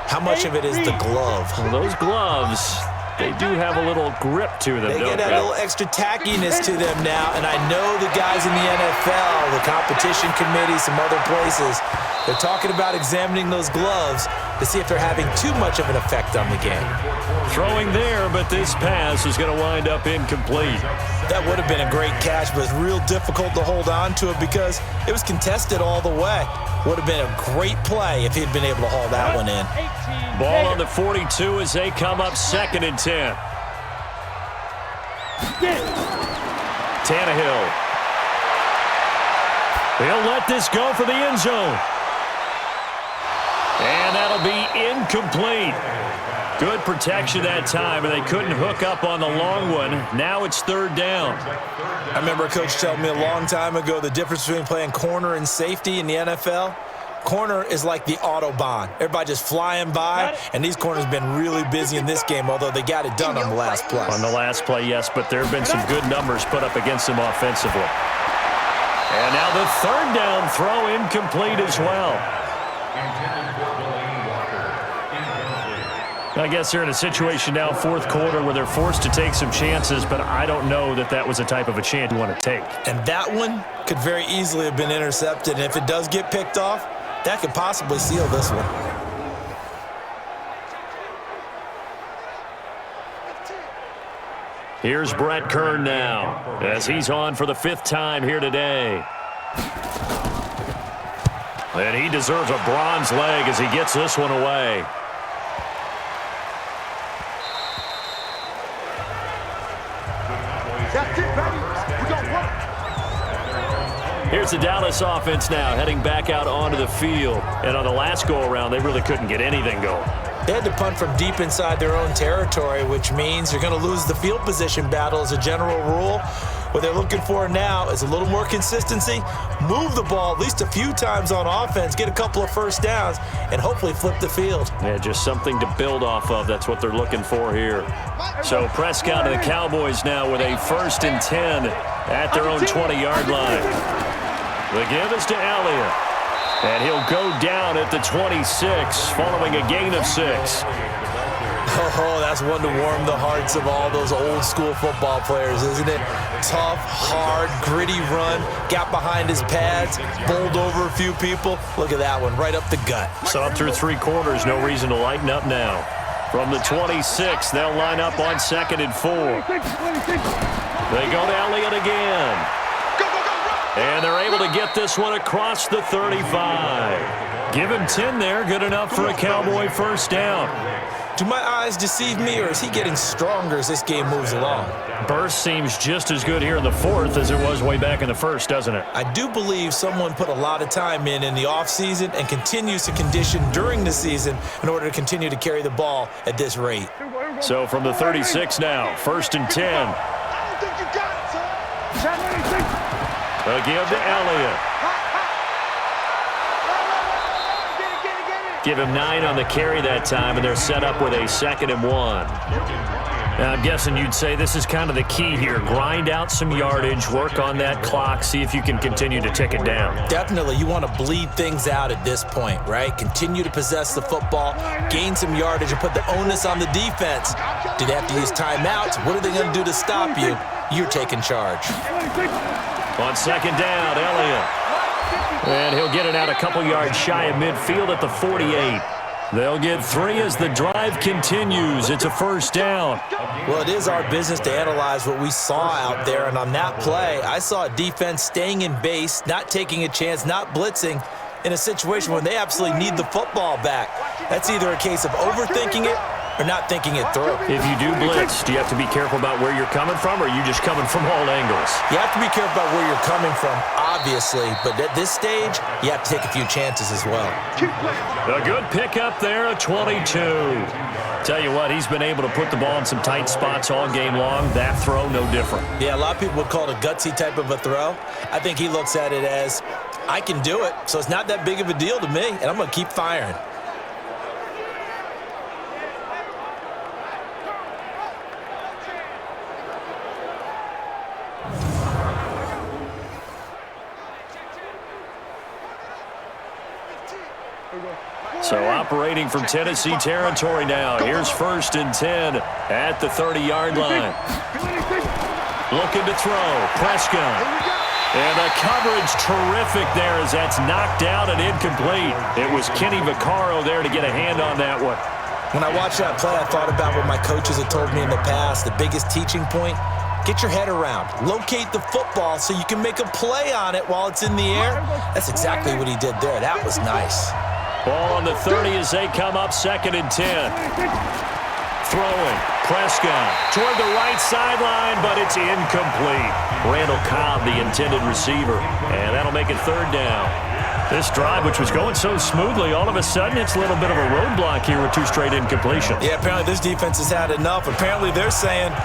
How much of it is the glove? Well, those gloves, they do have a little grip to them, They don't get a little extra tackiness to them now, and I know the guys in the NFL, the competition committee, some other places, they're talking about examining those gloves to see if they're having too much of an effect on the game. Throwing there, but this pass is going to wind up incomplete. That would have been a great catch, but it's real difficult to hold on to it because it was contested all the way. Would have been a great play if he'd been able to haul that one in. Ball on the 42 as they come up 2nd and 10. Tannehill. He'll let this go for the end zone. And that'll be incomplete. Good protection that time, and they couldn't hook up on the long one. Now it's 3rd down. I remember a coach telling me a long time ago the difference between playing corner and safety in the NFL. Corner is like the Autobahn. Everybody just flying by, and these corners have been really busy in this game, although they got it done on the last play. On the last play, yes, but there have been some good numbers put up against them offensively. And now the 3rd down throw incomplete as well. I guess they're in a situation now, 4th quarter, where they're forced to take some chances, but I don't know that that was the type of a chance you want to take. And that one could very easily have been intercepted, and if it does get picked off, that could possibly seal this one. Here's Brett Kern now, as he's on for the 5th time here today. And he deserves a bronze leg as he gets this one away. That's it, baby. We gon' work. Here's the Dallas offense now, heading back out onto the field. And on the last go-around, they really couldn't get anything going. They had to punt from deep inside their own territory, which means you're going to lose the field position battle as a general rule. What they're looking for now is a little more consistency, move the ball at least a few times on offense, get a couple of first downs, and hopefully flip the field. Yeah, just something to build off of. That's what they're looking for here. So Prescott and the Cowboys now with a 1st and 10 at their own 20-yard line. The give is to Elliott. And he'll go down at the 26 following a gain of 6. Oh, that's one to warm the hearts of all those old school football players, isn't it? Tough, hard, gritty run, got behind his pads, bowled over a few people. Look at that one, right up the gut. So up through 3 quarters, no reason to lighten up now. From the 26, they'll line up on 2nd and 4. They go to Elliott again. And they're able to get this one across the 35. Give him 10 there, good enough for a Cowboy first down. Do my eyes deceive me, or is he getting stronger as this game moves along? Burst seems just as good here in the 4th as it was way back in the 1st, doesn't it? I do believe someone put a lot of time in the offseason and continues to condition during the season in order to continue to carry the ball at this rate. So from the 36 now, 1st and 10. I don't think you got it, son. A give to Elliott. Give him 9 on the carry that time, and they're set up with a 2nd and 1. I'm guessing you'd say this is kind of the key here. Grind out some yardage, work on that clock, see if you can continue to tick it down. Definitely. You want to bleed things out at this point, right? Continue to possess the football, gain some yardage, and put the onus on the defense. Do they have to use timeouts? What are they going to do to stop you? You're taking charge. On second down, Elliott. And he'll get it out a couple yards shy of midfield at the 48. They'll get 3 as the drive continues. It's a first down. Well, it is our business to analyze what we saw out there, and on that play, I saw a defense staying in base, not taking a chance, not blitzing in a situation where they absolutely need the football back. That's either a case of overthinking it or not thinking it through. If you do blitz, do you have to be careful about where you're coming from, or are you just coming from all angles? You have to be careful about where you're coming from, obviously, but at this stage, you have to take a few chances as well. A good pickup there, a 22. Tell you what, he's been able to put the ball in some tight spots all game long. That throw, no different. Yeah, a lot of people would call it a gutsy type of a throw. I think he looks at it as, I can do it, so it's not that big of a deal to me, and I'm going to keep firing. So operating from Tennessee territory now. Here's 1st and 10 at the 30-yard line. Looking to throw. Prescott. And the coverage terrific there as that's knocked out and incomplete. It was Kenny Vaccaro there to get a hand on that one. When I watched that play, I thought about what my coaches had told me in the past. The biggest teaching point, get your head around. Locate the football so you can make a play on it while it's in the air. That's exactly what he did there. That was nice. Ball on the 30 as they come up 2nd and 10. Throwing. Prescott toward the right sideline, but it's incomplete. Randall Cobb, the intended receiver, and that'll make it 3rd down. This drive, which was going so smoothly, all of a sudden it's a little bit of a roadblock here with 2 straight incompletions. Yeah, apparently this defense has had enough. Apparently they're saying,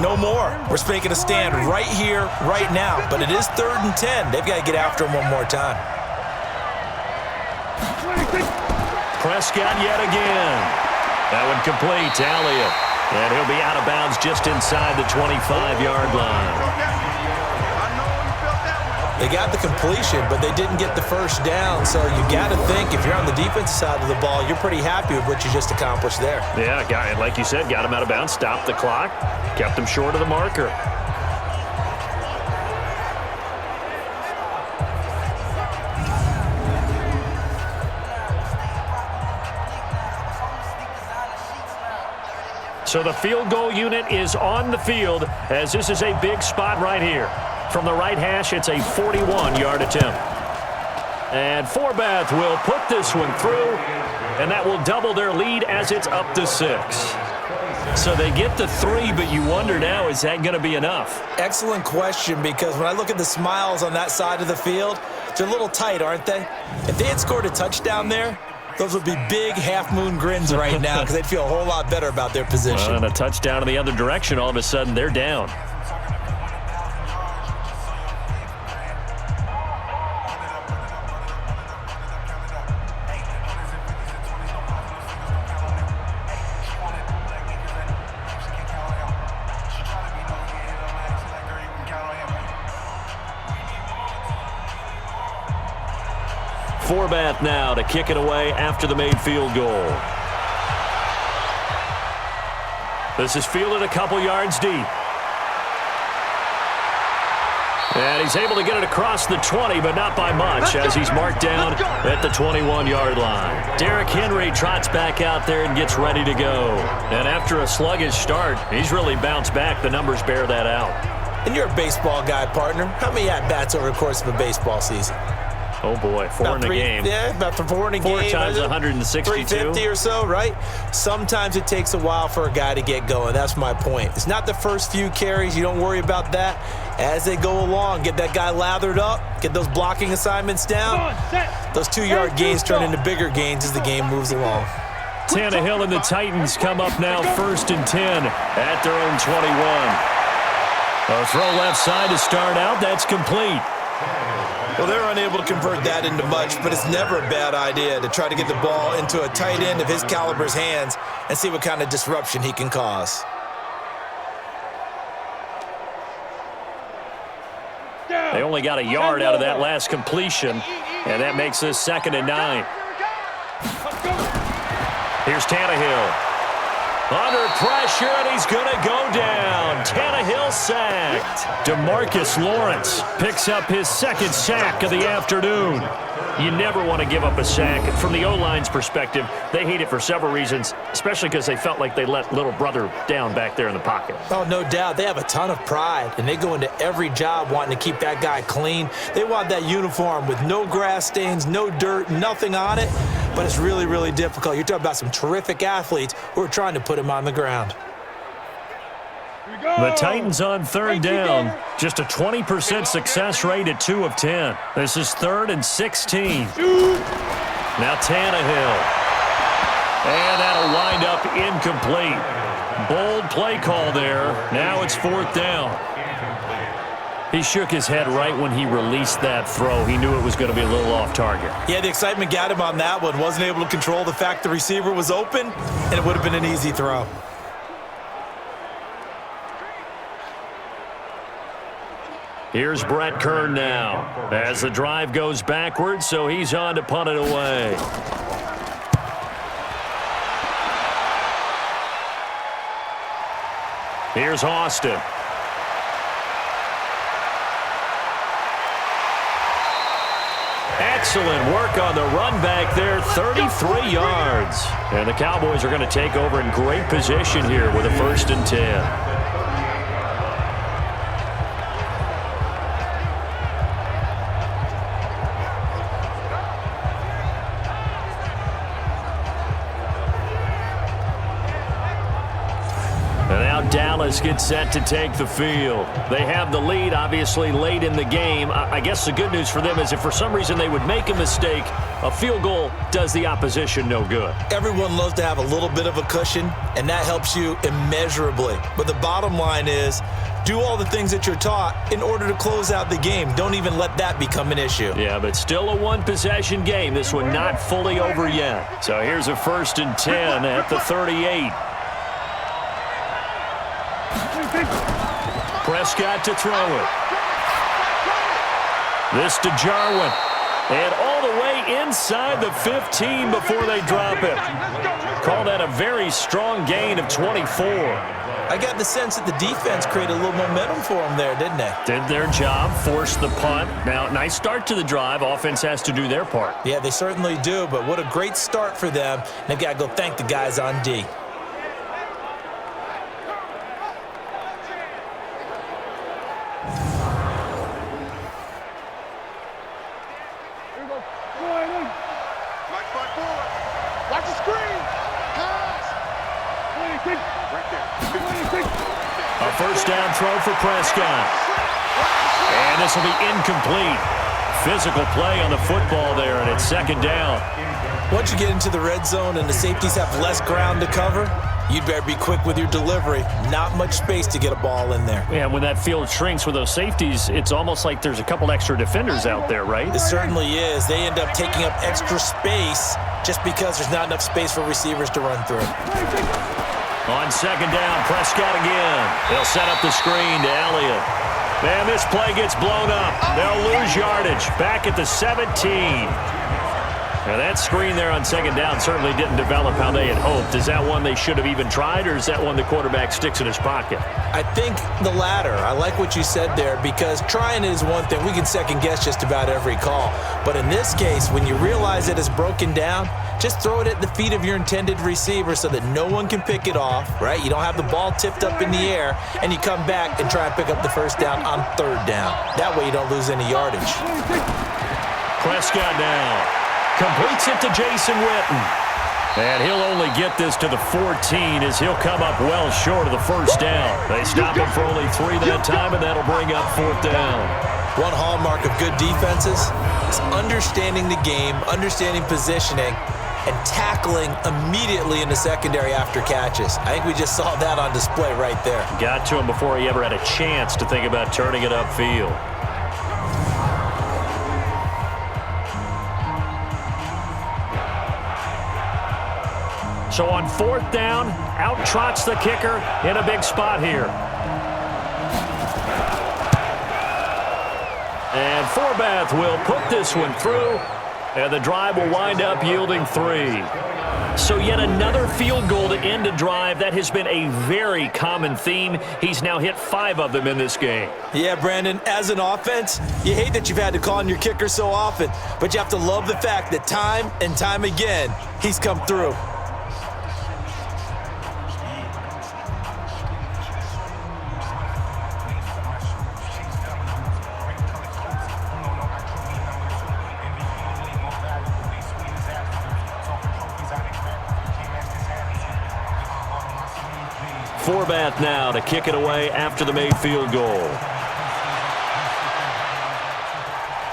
no more. We're making a stand right here, right now. But it is 3rd and 10. They've got to get after him one more time. Prescott yet again. That one complete to Elliott. And he'll be out of bounds just inside the 25-yard line. They got the completion, but they didn't get the first down. So you got to think, if you're on the defensive side of the ball, you're pretty happy with what you just accomplished there. Yeah, guy, like you said, got him out of bounds, stopped the clock, kept him short of the marker. So the field goal unit is on the field as this is a big spot right here. From the right hash, it's a 41-yard attempt. And Forbath will put this one through, and that will double their lead as it's up to 6. So they get the 3, but you wonder now, is that going to be enough? Excellent question, because when I look at the smiles on that side of the field, they're a little tight, aren't they? If they had scored a touchdown there, those would be big half-moon grins right now because they'd feel a whole lot better about their position. And a touchdown in the other direction, all of a sudden they're down. Forbath now to kick it away after the made field goal. This is fielded a couple yards deep. And he's able to get it across the 20, but not by much, as he's marked down at the 21-yard line. Derrick Henry trots back out there and gets ready to go. And after a sluggish start, he's really bounced back. The numbers bear that out. And you're a baseball guy, partner. How many at-bats over the course of a baseball season? Oh, boy, 4 in a game. Yeah, about 4 in a game. 4 times 162. 350 or so, right? Sometimes it takes a while for a guy to get going. That's my point. It's not the first few carries. You don't worry about that. As they go along, get that guy lathered up, get those blocking assignments down. Those 2-yard gains turn into bigger gains as the game moves along. Tannehill and the Titans come up now 1st and 10 at their own 21. A throw left side to start out. That's complete. Well, they're unable to convert that into much, but it's never a bad idea to try to get the ball into a tight end of his caliber's hands and see what kind of disruption he can cause. They only got a yard out of that last completion, and that makes this 2nd and 9. Here's Tannehill. Under pressure, and he's going to go down. Tannehill sacked. DeMarcus Lawrence picks up his 2nd sack of the afternoon. You never want to give up a sack. From the O-line's perspective, they hate it for several reasons, especially because they felt like they let little brother down back there in the pocket. Oh, no doubt. They have a ton of pride, and they go into every job wanting to keep that guy clean. They want that uniform with no grass stains, no dirt, nothing on it. But it's really, really difficult. You're talking about some terrific athletes who are trying to put him on the ground. The Titans on 3rd down. Just a 20% success rate at 2 of 10. This is 3rd and 16. Now Tannehill. And that'll wind up incomplete. Bold play call there. Now it's 4th down. He shook his head right when he released that throw. He knew it was going to be a little off target. Yeah, the excitement got him on that one. Wasn't able to control the fact the receiver was open, and it would have been an easy throw. Here's Brett Kern now as the drive goes backwards, so he's on to punt it away. Here's Austin. Excellent work on the run back there, 33 yards. And the Cowboys are going to take over in great position here with a 1st and 10. Dallas gets set to take the field. They have the lead, obviously, late in the game. I guess the good news for them is if for some reason they would make a mistake, a field goal does the opposition no good. Everyone loves to have a little bit of a cushion, and that helps you immeasurably. But the bottom line is, do all the things that you're taught in order to close out the game. Don't even let that become an issue. Yeah, but still a one-possession game. This one not fully over yet. So here's a 1st and 10 at the 38. Prescott to throw it. This to Jarwin. And all the way inside the 15 before they drop it. Call that a very strong gain of 24. I got the sense that the defense created a little momentum for them there, didn't they? Did their job, forced the punt. Now, nice start to the drive. Offense has to do their part. Yeah, they certainly do, but what a great start for them. They've got to go thank the guys on D. Watch the screen. Pass. A 1st down throw for Prescott. And this will be incomplete. Physical play on the football there, and it's 2nd down. Once you get into the red zone and the safeties have less ground to cover, you'd better be quick with your delivery. Not much space to get a ball in there. Yeah, when that field shrinks with those safeties, it's almost like there's a couple extra defenders out there, right? It certainly is. They end up taking up extra space just because there's not enough space for receivers to run through. On 2nd down, Prescott again. They'll set up the screen to Elliott. Man, this play gets blown up. They'll lose yardage. Back at the 17. Now that screen there on 2nd down certainly didn't develop how they had hoped. Is that one they should have even tried, or is that one the quarterback sticks in his pocket? I think the latter. I like what you said there, because trying it is one thing. We can second-guess just about every call. But in this case, when you realize it is broken down, just throw it at the feet of your intended receiver so that no one can pick it off, right? You don't have the ball tipped up in the air, and you come back and try and pick up the 1st down on 3rd down. That way you don't lose any yardage. Prescott now. Completes it to Jason Witten. And he'll only get this to the 14 as he'll come up well short of the 1st down. They stop him for only 3 that time, and that'll bring up 4th down. One hallmark of good defenses is understanding the game, understanding positioning, and tackling immediately in the secondary after catches. I think we just saw that on display right there. Got to him before he ever had a chance to think about turning it upfield. So on 4th down, out trots the kicker in a big spot here. And Forbath will put this one through, and the drive will wind up yielding 3. So yet another field goal to end a drive. That has been a very common theme. He's now hit 5 of them in this game. Yeah, Brandon, as an offense, you hate that you've had to call on your kicker so often, but you have to love the fact that time and time again, he's come through. Forbath now to kick it away after the made field goal.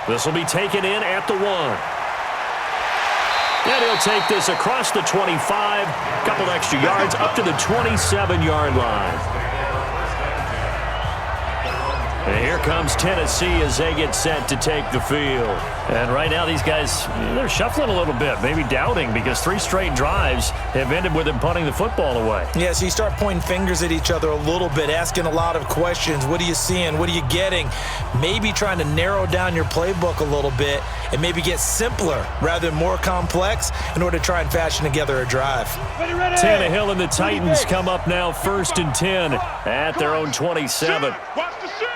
This will be taken in at the 1. And he'll take this across the 25, couple extra yards up to the 27-yard line. And here comes Tennessee as they get set to take the field. And right now these guys, they're shuffling a little bit, maybe doubting, because 3 straight drives have ended with them punting the football away. Yeah, so you start pointing fingers at each other a little bit, asking a lot of questions. What are you seeing? What are you getting? Maybe trying to narrow down your playbook a little bit and maybe get simpler rather than more complex in order to try and fashion together a drive. Tannehill and the Titans come up now 1st and 10 at their own 27. Watch the shit.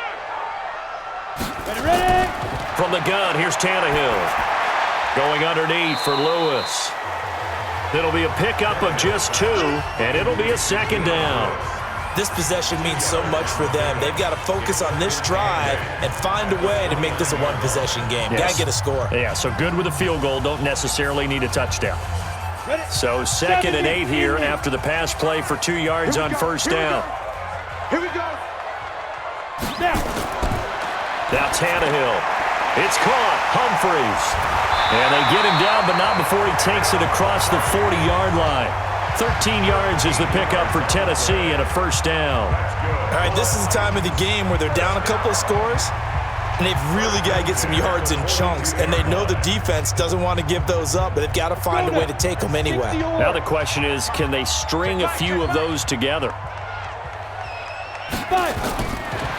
Ready? From the gun, here's Tannehill. Going underneath for Lewis. It'll be a pickup of just 2, and it'll be a 2nd down. This possession means so much for them. They've got to focus on this drive and find a way to make this a one-possession game. Yes. Got to get a score. Yeah, so good with a field goal. Don't necessarily need a touchdown. So 2nd and 8 here after the pass play for 2 yards on 1st down. Here we go. Now Tannehill. It's caught. Humphreys. And they get him down, but not before he takes it across the 40-yard line. 13 yards is the pickup for Tennessee and a 1st down. All right, this is the time of the game where they're down a couple of scores, and they've really got to get some yards in chunks, and they know the defense doesn't want to give those up, but they've got to find a way to take them anyway. Now the question is, can they string a few of those together?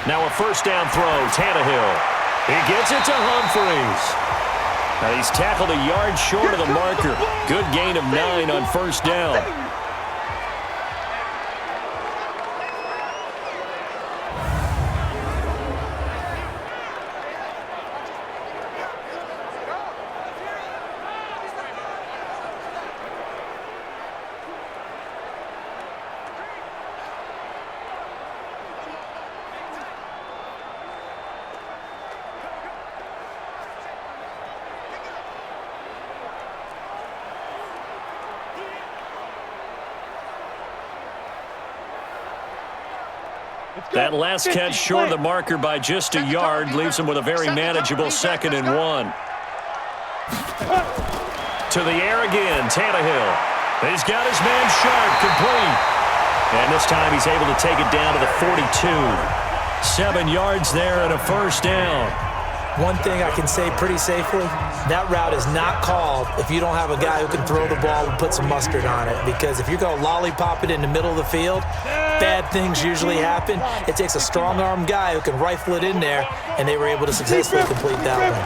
Now a 1st down throw, Tannehill. He gets it to Humphreys. Now he's tackled a yard short of the marker. Good gain of 9 on 1st down. That last catch short of the marker by just a yard leaves him with a very manageable 2nd and 1. To the air again, Tannehill. He's got his man Sharp complete. And this time he's able to take it down to the 42. 7 yards there and a 1st down. One thing I can say pretty safely, that route is not called if you don't have a guy who can throw the ball and put some mustard on it. Because if you're going to lollipop it in the middle of the field, bad things usually happen. It takes a strong-arm guy who can rifle it in there, and they were able to successfully complete that one.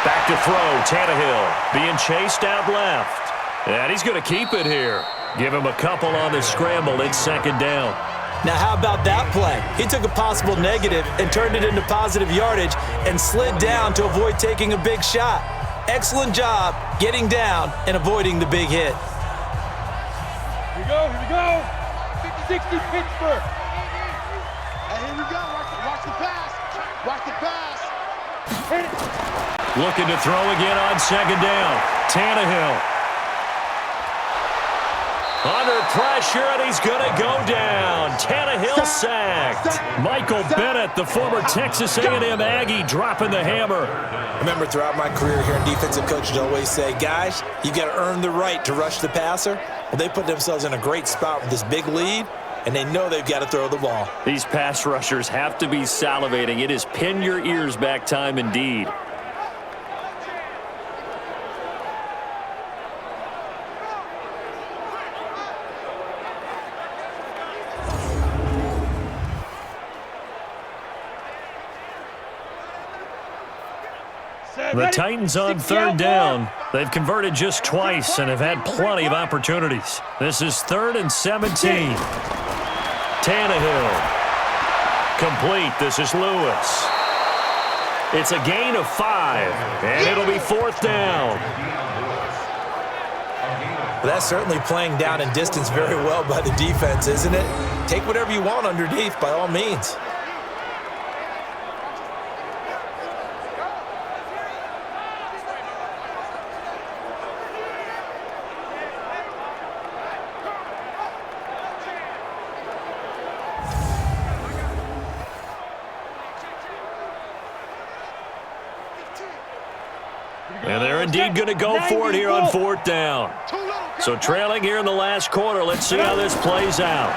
Back to throw, Tannehill being chased out left. And he's going to keep it here. Give him a couple on the scramble. It's 2nd down. Now, how about that play? He took a possible negative and turned it into positive yardage and slid down to avoid taking a big shot. Excellent job getting down and avoiding the big hit. Here we go. 60 Pittsburgh. And here we go. Watch the pass. Watch the pass. Hit it. Looking to throw again on 2nd down. Tannehill. Under pressure, and he's going to go down. Tannehill sacked. Michael Bennett, the former Texas A&M Aggie, dropping the hammer. I remember throughout my career here in defensive coaches always say, guys, you got to earn the right to rush the passer. Well, they put themselves in a great spot with this big lead, and they know they've got to throw the ball. These pass rushers have to be salivating. It is pin your ears back time indeed. The Titans on third down. They've converted just twice and have had plenty of opportunities. This is 3rd and 17. Tannehill. Complete. This is Lewis. It's a gain of 5, and it'll be 4th down. Well, that's certainly playing down and distance very well by the defense, isn't it? Take whatever you want underneath, by all means. And they're indeed going to go for it here on 4th down. So trailing here in the last quarter. Let's see how this plays out.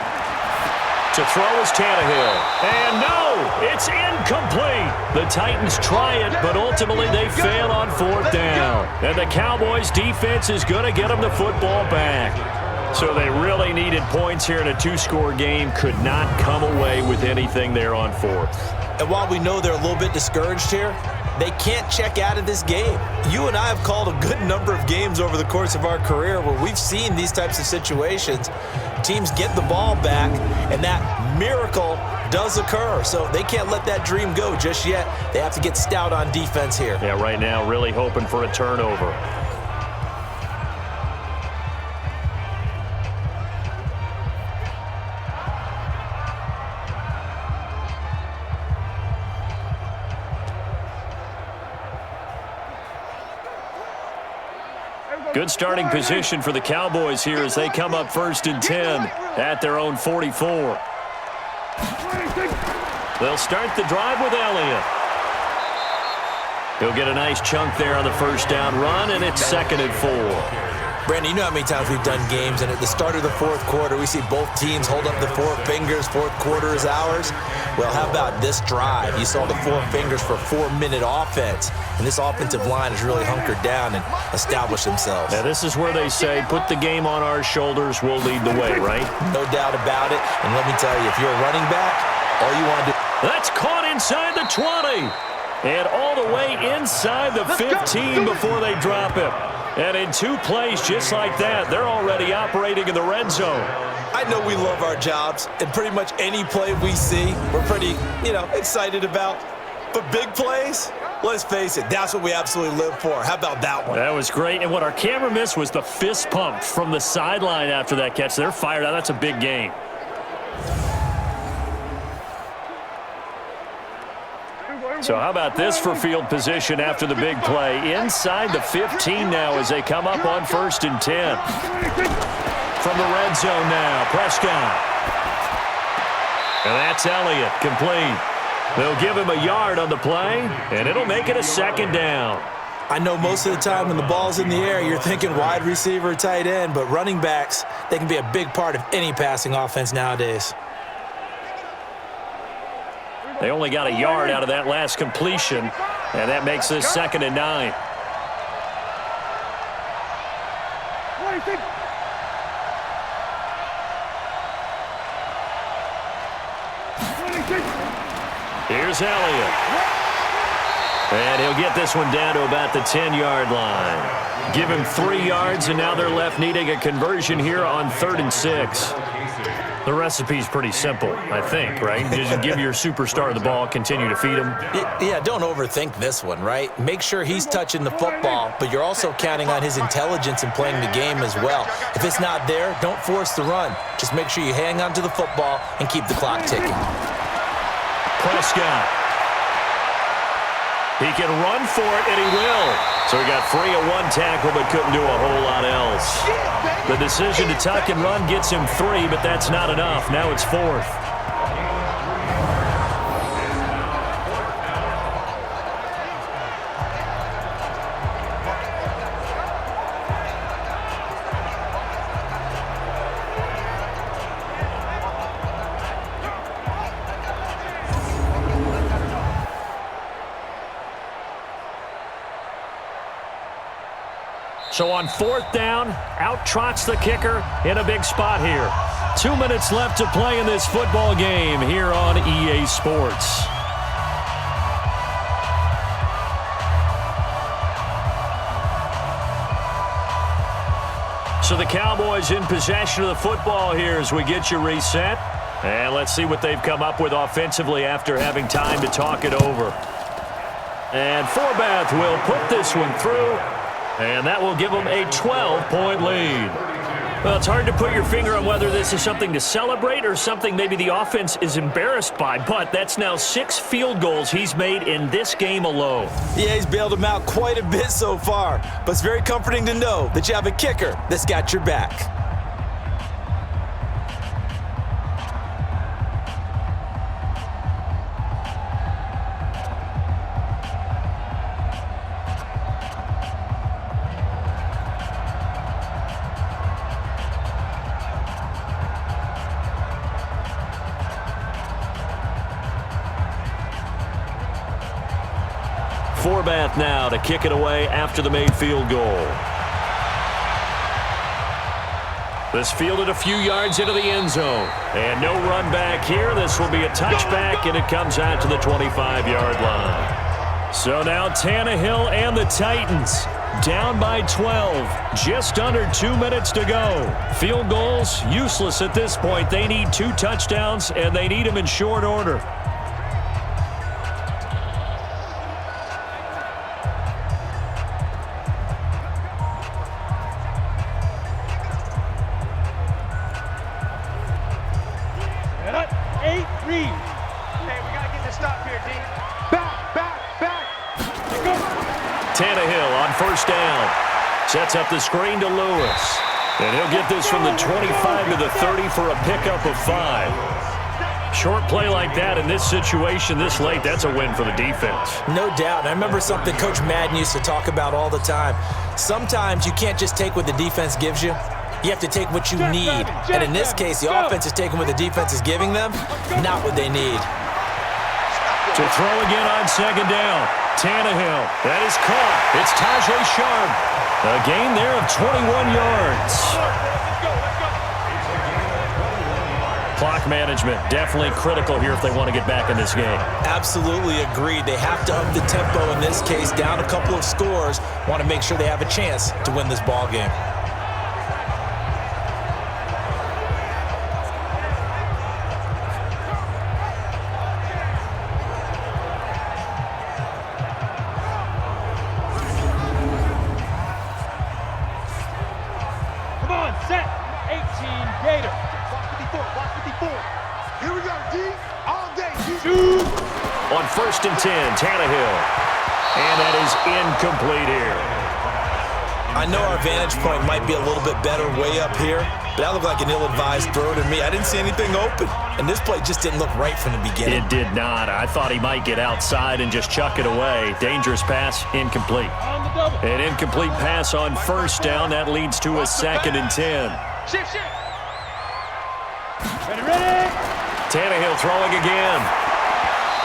To throw is Tannehill. And no, it's incomplete. The Titans try it, but ultimately they fail on 4th down. And the Cowboys defense is going to get them the football back. So they really needed points here in a 2-score game. Could not come away with anything there on 4th. And while we know they're a little bit discouraged here, they can't check out of this game. You and I have called a good number of games over the course of our career where we've seen these types of situations. Teams get the ball back, and that miracle does occur. So they can't let that dream go just yet. They have to get stout on defense here. Yeah, right now really hoping for a turnover. Good starting position for the Cowboys here as they come up 1st and 10 at their own 44. They'll start the drive with Elliott. He'll get a nice chunk there on the 1st down run, and it's 2nd and 4. Brandon, you know how many times we've done games, and at the start of the 4th quarter, we see both teams hold up the 4 fingers, 4th quarter is ours. Well, how about this drive? You saw the 4 fingers for 4-minute offense, and this offensive line has really hunkered down and established themselves. Now, this is where they say, put the game on our shoulders, we'll lead the way, right? No doubt about it, and let me tell you, if you're a running back, all you want to do... That's caught inside the 20, and all the way inside the 15 before they drop him. And in 2 plays just like that, they're already operating in the red zone. I know we love our jobs, and pretty much any play we see, we're pretty, excited about. But big plays, let's face it, that's what we absolutely live for. How about that one? That was great, and what our camera missed was the fist pump from the sideline after that catch. They're fired out. That's a big game. So how about this for field position after the big play? Inside the 15 now as they come up on 1st and 10. From the red zone now, Prescott. And that's Elliott, complete. They'll give him a yard on the play, and it'll make it a 2nd down. I know most of the time when the ball's in the air, you're thinking wide receiver, tight end, but running backs, they can be a big part of any passing offense nowadays. They only got a yard out of that last completion, and that makes this 2nd and 9. Here's Elliott. And he'll get this one down to about the 10-yard line. Give him 3 yards, and now they're left needing a conversion here on 3rd and 6. The recipe's pretty simple, I think, right? Just give your superstar the ball, continue to feed him. Yeah, don't overthink this one, right? Make sure he's touching the football, but you're also counting on his intelligence in playing the game as well. If it's not there, don't force the run. Just make sure you hang on to the football and keep the clock ticking. Prescott. He can run for it, and he will. So he got free of 1 tackle, but couldn't do a whole lot else. The decision to tuck and run gets him 3, but that's not enough. Now it's 4th. So on 4th down, out trots the kicker in a big spot here. 2 minutes left to play in this football game here on EA Sports. So the Cowboys in possession of the football here as we get you reset. And let's see what they've come up with offensively after having time to talk it over. And Forbath will put this one through, and that will give them a 12-point lead. Well, it's hard to put your finger on whether this is something to celebrate or something maybe the offense is embarrassed by, but that's now 6 field goals he's made in this game alone. Yeah, he's bailed them out quite a bit so far, but it's very comforting to know that you have a kicker that's got your back. Forbath now to kick it away after the made field goal. This fielded a few yards into the end zone. And no run back here. This will be a touchback, and it comes out to the 25-yard line. So now Tannehill and the Titans down by 12. Just under 2 minutes to go. Field goals useless at this point. They need 2 touchdowns, and they need them in short order. Tannehill on first down. Sets up the screen to Lewis. And he'll get this from the 25 to the 30 for a pickup of 5. Short play like that in this situation this late, that's a win for the defense. No doubt. And I remember something Coach Madden used to talk about all the time. Sometimes you can't just take what the defense gives you. You have to take what you need. And in this case, the offense is taking what the defense is giving them, not what they need. To throw again on second down. Tannehill. That is caught. It's Tajay Sharp. A gain there of 21 yards. Clock management definitely critical here if they want to get back in this game. Absolutely agreed. They have to up the tempo in this case. Down a couple of scores. Want to make sure they have a chance to win this ball game. On first and 10, Tannehill. And that is incomplete here. I know our vantage point might be a little bit better way up here, but that looked like an ill-advised throw to me. I didn't see anything open, and this play just didn't look right from the beginning. It did not. I thought he might get outside and just chuck it away. Dangerous pass, incomplete. An incomplete pass on first down. That leads to a 2nd and 10. Shift. Ready. Tannehill throwing again.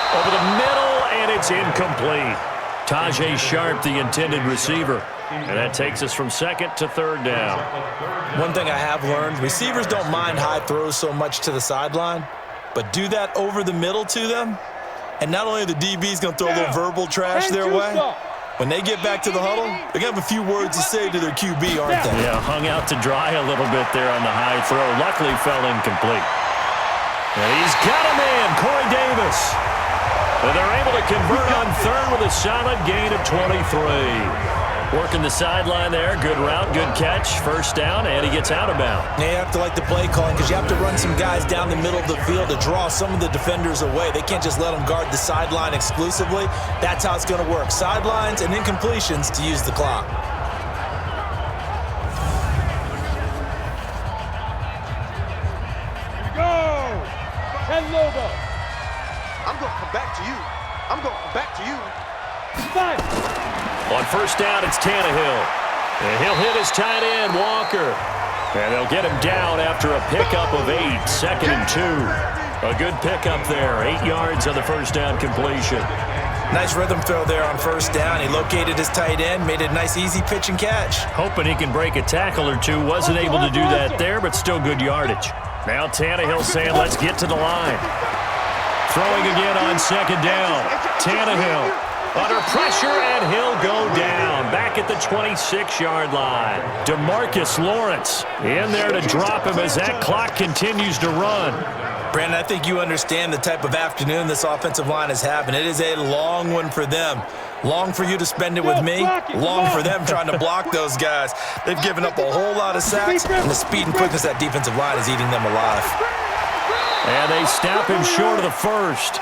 Over the middle, and it's incomplete. Tajay Sharp, the intended receiver. And that takes us from 2nd to 3rd down. One thing I have learned, receivers don't mind high throws so much to the sideline, but do that over the middle to them, and not only are the DBs going to throw a little verbal trash their way, when they get back to the huddle, they're going to have a few words to say to their QB, aren't they? Yeah, hung out to dry a little bit there on the high throw. Luckily fell incomplete. And he's got a man, Corey Davis. And they're able to convert on 3rd with a solid gain of 23. Working the sideline there. Good route, good catch. First down, and he gets out of bounds. You have to like the play calling because you have to run some guys down the middle of the field to draw some of the defenders away. They can't just let them guard the sideline exclusively. That's how it's going to work. Sidelines and incompletions to use the clock. Here we go. Ken Lobo. I'm going to come back to you. I'm going to come back to you. 5. On first down, it's Tannehill. And he'll hit his tight end, Walker. And they'll get him down after a pickup of 8, 2nd and 2. A good pickup there, 8 yards on the first down completion. Nice rhythm throw there on first down. He located his tight end, made it a nice, easy pitch and catch. Hoping he can break a tackle or two. Wasn't able to do that there, but still good yardage. Now Tannehill saying, let's get to the line. Throwing again on second down. Tannehill Under pressure, and he'll go down. Back at the 26-yard line. DeMarcus Lawrence in there to drop him as that clock continues to run. Brandon, I think you understand the type of afternoon this offensive line is having. It is a long one for them. Long for you to spend it with me. Long for them trying to block those guys. They've given up a whole lot of sacks, and the speed and quickness of that defensive line is eating them alive. And they stop him short of the first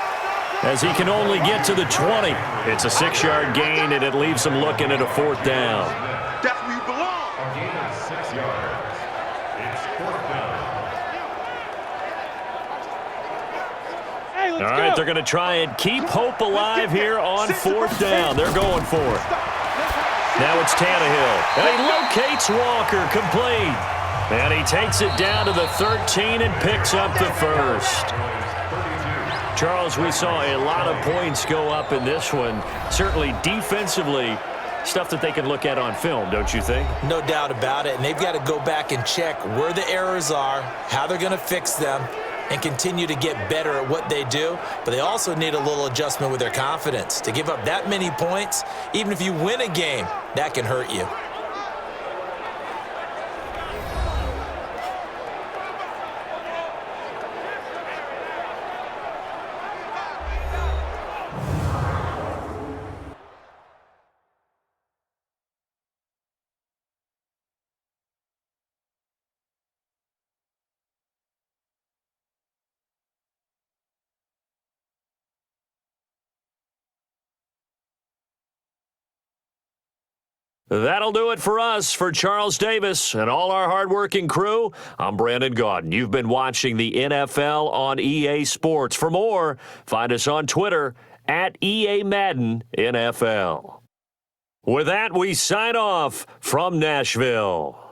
as he can only get to the 20. It's a 6-yard gain, and it leaves him looking at a 4th down. That's where you belong. A gain of 6 yards. It's 4th down. Hey, let's All right, go. they're going to try and keep hope alive here on 4th down. They're going for it. Now it's Tannehill, and he locates Walker, complete. And he takes it down to the 13 and picks up the first. Charles, we saw a lot of points go up in this one. Certainly defensively, stuff that they can look at on film, don't you think? No doubt about it, and they've got to go back and check where the errors are, how they're going to fix them, and continue to get better at what they do. But they also need a little adjustment with their confidence. To give up that many points, even if you win a game, that can hurt you. That'll do it for us. For Charles Davis and all our hardworking crew, I'm Brandon Gaudin. You've been watching the NFL on EA Sports. For more, find us on Twitter at EA Madden NFL. With that, we sign off from Nashville.